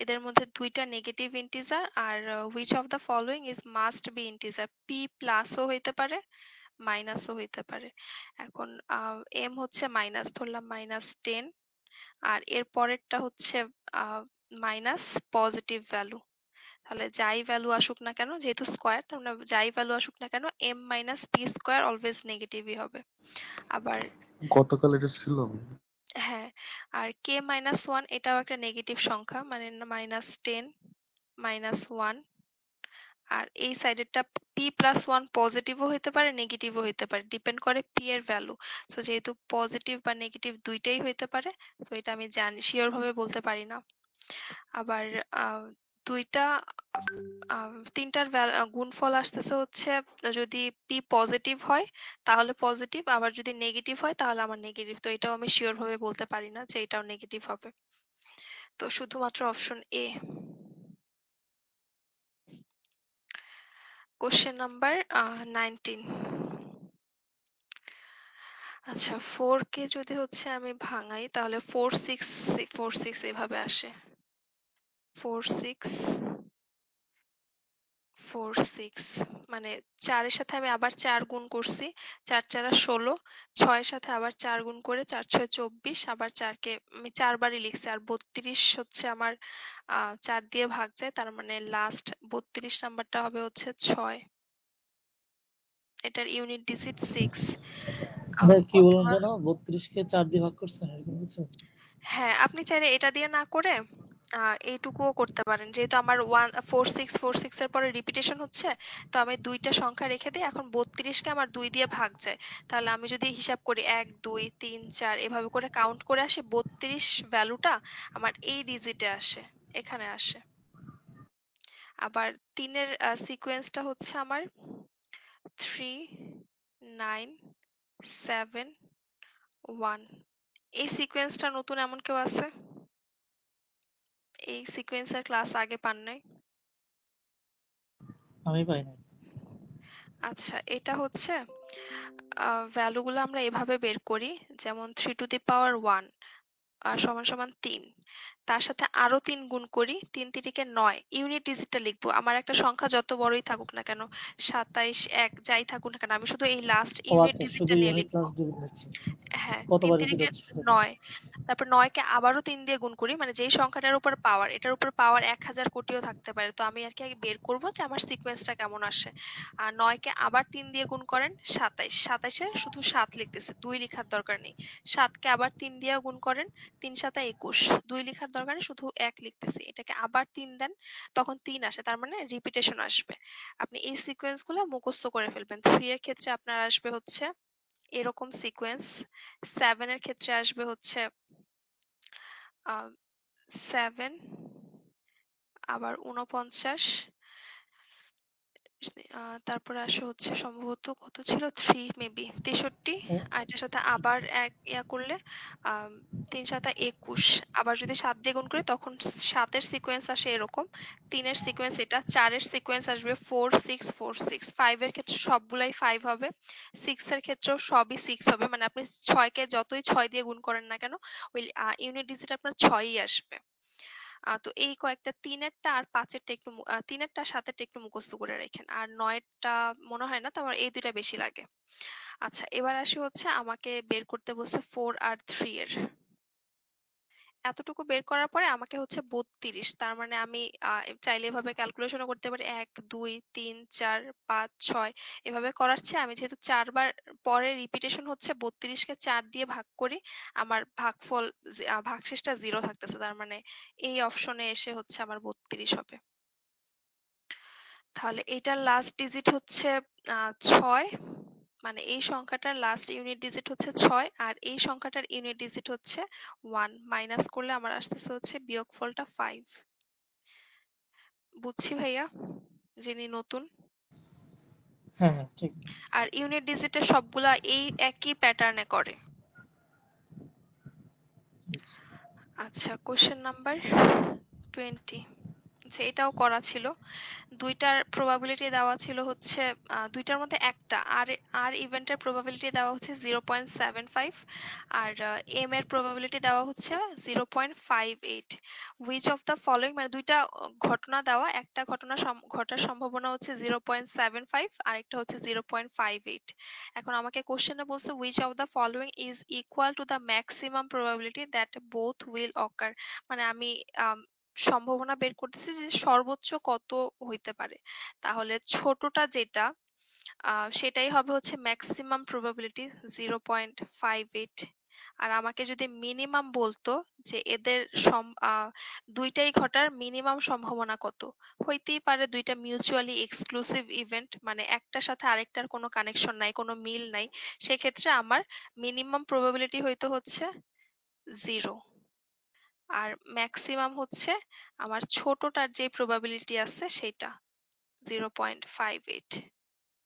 এদের মধ্যে দুইটা নেগেটিভ ইন্টিজার, আর which of the following is must be integer, P প্লাসও হইতে পারে মাইনাসও হইতে পারে। এখন এম হচ্ছে মাইনাস, ধরলাম -10, আর এর পরেরটা হচ্ছে মাইনাস পজিটিভ ভ্যালু। তাহলে যাই ভ্যালু আসুক না কেন, যেহেতু স্কোয়ার, তার মানে যাই ভ্যালু আসুক না কেন M minus P square always নেগেটিভই হবে। আবার গতকাল এটা ছিল হ্যাঁ, আর কে -1 এটাও একটা নেগেটিভ সংখ্যা, মানে -10 -1, আর এই সাইডেরটা p+1 পজিটিভও হইতে পারে নেগেটিভও হইতে পারে, ডিপেন্ড করে p এর ভ্যালু। সো যেহেতু পজিটিভ বা নেগেটিভ দুইটাই হইতে পারে, তো এটা আমি জানি, শিওর ভাবে বলতে পারি না। আবার দুইটা তিনটার গুণফল আসতেছে হচ্ছে, যদি p পজিটিভ হয় তাহলে পজিটিভ, আবার যদি নেগেটিভ হয় তাহলে আমার নেগেটিভ। তো এটাও আমি শিওর ভাবে বলতে পারি না যে এটাও নেগেটিভ হবে। তো শুধুমাত্র অপশন এ। Question number 19। আচ্ছা, 4 কে যদি হচ্ছে আমি ভাঙাই তাহলে 4 6 এভাবে আসে, 4 6 4 6, মানে 4 এর সাথে আমি আবার 4 গুণ করছি, 4 4 16, 6 এর সাথে আবার 4 গুণ করে 4 6 24, আবার 4 কে আমি 4 বারই লিখছি, আর 32 হচ্ছে আমার 4 দিয়ে ভাগ যায়, তার মানে লাস্ট 32 নাম্বারটা হবে হচ্ছে 6। এটার ইউনিট ডিজিট 6। ভাই কি বলুন যেন 32 কে 4 দিয়ে ভাগ করছেন এরকম কিছু? হ্যাঁ, আপনি চাইলে এটা দিয়ে না করে এইটুকুও করতে পারেন, যেহেতু আমার 46 এর পরে রিপিটেশন হচ্ছে, তো আমি দুইটা সংখ্যা রেখে দিই। এখন 32 কে আমার 2 দিয়ে ভাগ যায়, তাহলে আমি যদি হিসাব করি 1 2 3 4 এভাবে করে কাউন্ট করে আসি, 32 ভ্যালুটা আমার এই ডিজিটে আসে, এখানে আসে। আবার 3 এর সিকোয়েন্সটা হচ্ছে আমার 3 9 7 1। এই সিকোয়েন্সটা নতুন এমন কেউ আছে? এই সিকোয়েন্সের ক্লাস আগে পান নাই? আমি পাই না। আচ্ছা, এটা হচ্ছে ভ্যালুগুলো আমরা এভাবে বের করি, যেমন 3 টু দি পাওয়ার 1 সমান সমান 3, তার সাথে আরো 3 গুণ করি, 3 3কে 9, ইউনিট ডিজিটটা লিখবো। আমার একটা সংখ্যা যত বড়ই থাকুক না কেন, 27 1 যাই থাকুক না কেন, আমি শুধু এই লাস্ট ও ইউনিট আচ্ছা, ডিজিটটা শুধু নিয়ে ইউনিট লিখবো। ক্লাস ডিজিট নিচ্ছি। হ্যাঁ, 3 কতবার রিপিট 3কে হচ্ছে সেটা? 9, তারপর 9 কে আবারও 3 দিয়ে গুণ করি, মানে যেই সংখ্যাটার উপর পাওয়ার, এটার উপর পাওয়ার 1000 কোটিও থাকতে পারে, তো আমি আর কি আগে বের করব যে আমার সিকোয়েন্সটা কেমন আসে। আর 9 কে আবার 3 দিয়ে গুণ করেন 27, 27 এ শুধু 7 লিখতেছে, 2 লেখার দরকার নেই। 7 কে আবার 3 দিয়ে গুণ করেন 3 7 21, 2 লেখার দরকার নেই, শুধু 1 লিখতেছি। এটাকে আবার 3 দেন, তখন 3 আসে, তার মানে রিপিটেশন আসবে। আপনি এই সিকোয়েন্সগুলো মুখস্থ করে ফেলবেন। 3 এর ক্ষেত্রে আপনার আসবে হচ্ছে এরকম সিকোয়েন্স, 7 এর ক্ষেত্রে আসবে হচ্ছে 7 আবার 49, তারপরে আসে হচ্ছে সম্ভবত কত ছিল, 3 মেবি 63, আর এটার সাথে আবার এক ইয়া করলে 3 7 21, আবার যদি 7 দিয়ে গুণ করি তখন 7 এর সিকোয়েন্স আসে এরকম, 3 এর সিকোয়েন্স এটা, 4 এর সিকোয়েন্স আসবে 4 6 4 6, 5 এর ক্ষেত্রে সবগুলাই 5 হবে, 6 এর ক্ষেত্রেও সবই 6 হবে, মানে আপনি 6 কে যতই 6 দিয়ে গুণ করেন না কেন ওই ইউনিট ডিজিট আপনার 6ই আসবে। তো এই কয়েকটা 3 এরটা আর 5 এরটা একটু 3 এরটা 7 এরটা একটু মুখস্থ করে রাখেন, আর 9 এরটা মনে হয় না, তো আমার এই দুইটা বেশি লাগে। আচ্ছা, এবার আসি হচ্ছে আমাকে বের করতে বলছে 4 আর 3 এর। এতটুকু বের করার পরে আমাকে হচ্ছে 32, তার মানে আমি চাইলে এভাবে ক্যালকুলেশনও করতে পারি, 1 2 3 4 5 6 এভাবে করার চেয়ে আমি যেহেতু 4 বার পরে রিপিটেশন হচ্ছে, 32 কে 4 দিয়ে ভাগ করি, আমার ভাগফল ভাগশেষটা 0 থাকতেছে, তার মানে এই অপশনে এসে হচ্ছে আমার 32 হবে। তাহলে এটার লাস্ট ডিজিট হচ্ছে 6, মানে এই সংখ্যাটার লাস্ট ইউনিট ডিজিট হচ্ছে 6, আর এই সংখ্যাটার ইউনিট ডিজিট হচ্ছে 1, মাইনাস করলে আমার আসতেছে হচ্ছে বিয়োগফলটা 5। বুঝছি ভাইয়া, যিনি নতুন। হ্যাঁ হ্যাঁ ঠিক। আর ইউনিট ডিজিটের সবগুলা এই একই প্যাটার্নে করে। আচ্ছা, কোশ্চেন নাম্বার 20, আচ্ছা, এটাও করা ছিল। দুইটার প্রবাবিলিটি দেওয়া ছিল হচ্ছে দুইটার মধ্যে একটা আর ইভেন্টের প্রবাবিলিটি দেওয়া হচ্ছে 0.75 আর এম এর প্রবাবিলিটি দেওয়া হচ্ছে 0.58। হুইচ অফ দ্য ফলোইং, মানে দুইটা ঘটনা দেওয়া, একটা ঘটনা ঘটার সম্ভাবনা হচ্ছে 0.75 আর একটা হচ্ছে 0.58। এখন আমাকে কোশ্চেনে বলছে which of the following is equal to the maximum probability that both will occur. মানে আমি সম্ভাবনা বের করতেছি যে সর্বোচ্চ কত হইতে পারে। তাহলে ছোটটা যেটা সেটাই হবে হচ্ছে ম্যাক্সিমাম প্রবাবিলিটি 0.58। আর আমাকে যদি মিনিমাম বলতো যে এদের দুইটাই ঘটার মিনিমাম সম্ভাবনা কত, হইতেই পারে দুইটা মিউচুয়ালি এক্সক্লুসিভ ইভেন্ট, মানে একটার সাথে আরেকটার কোনো কানেকশন নাই, কোনো মিল নাই, সেক্ষেত্রে আমার মিনিমাম প্রবাবিলিটি হইতো হচ্ছে 0। আর ম্যাক্সিমাম হচ্ছে আমার ছোটটার যে প্রবাবিলিটি আছে সেটা 0.58।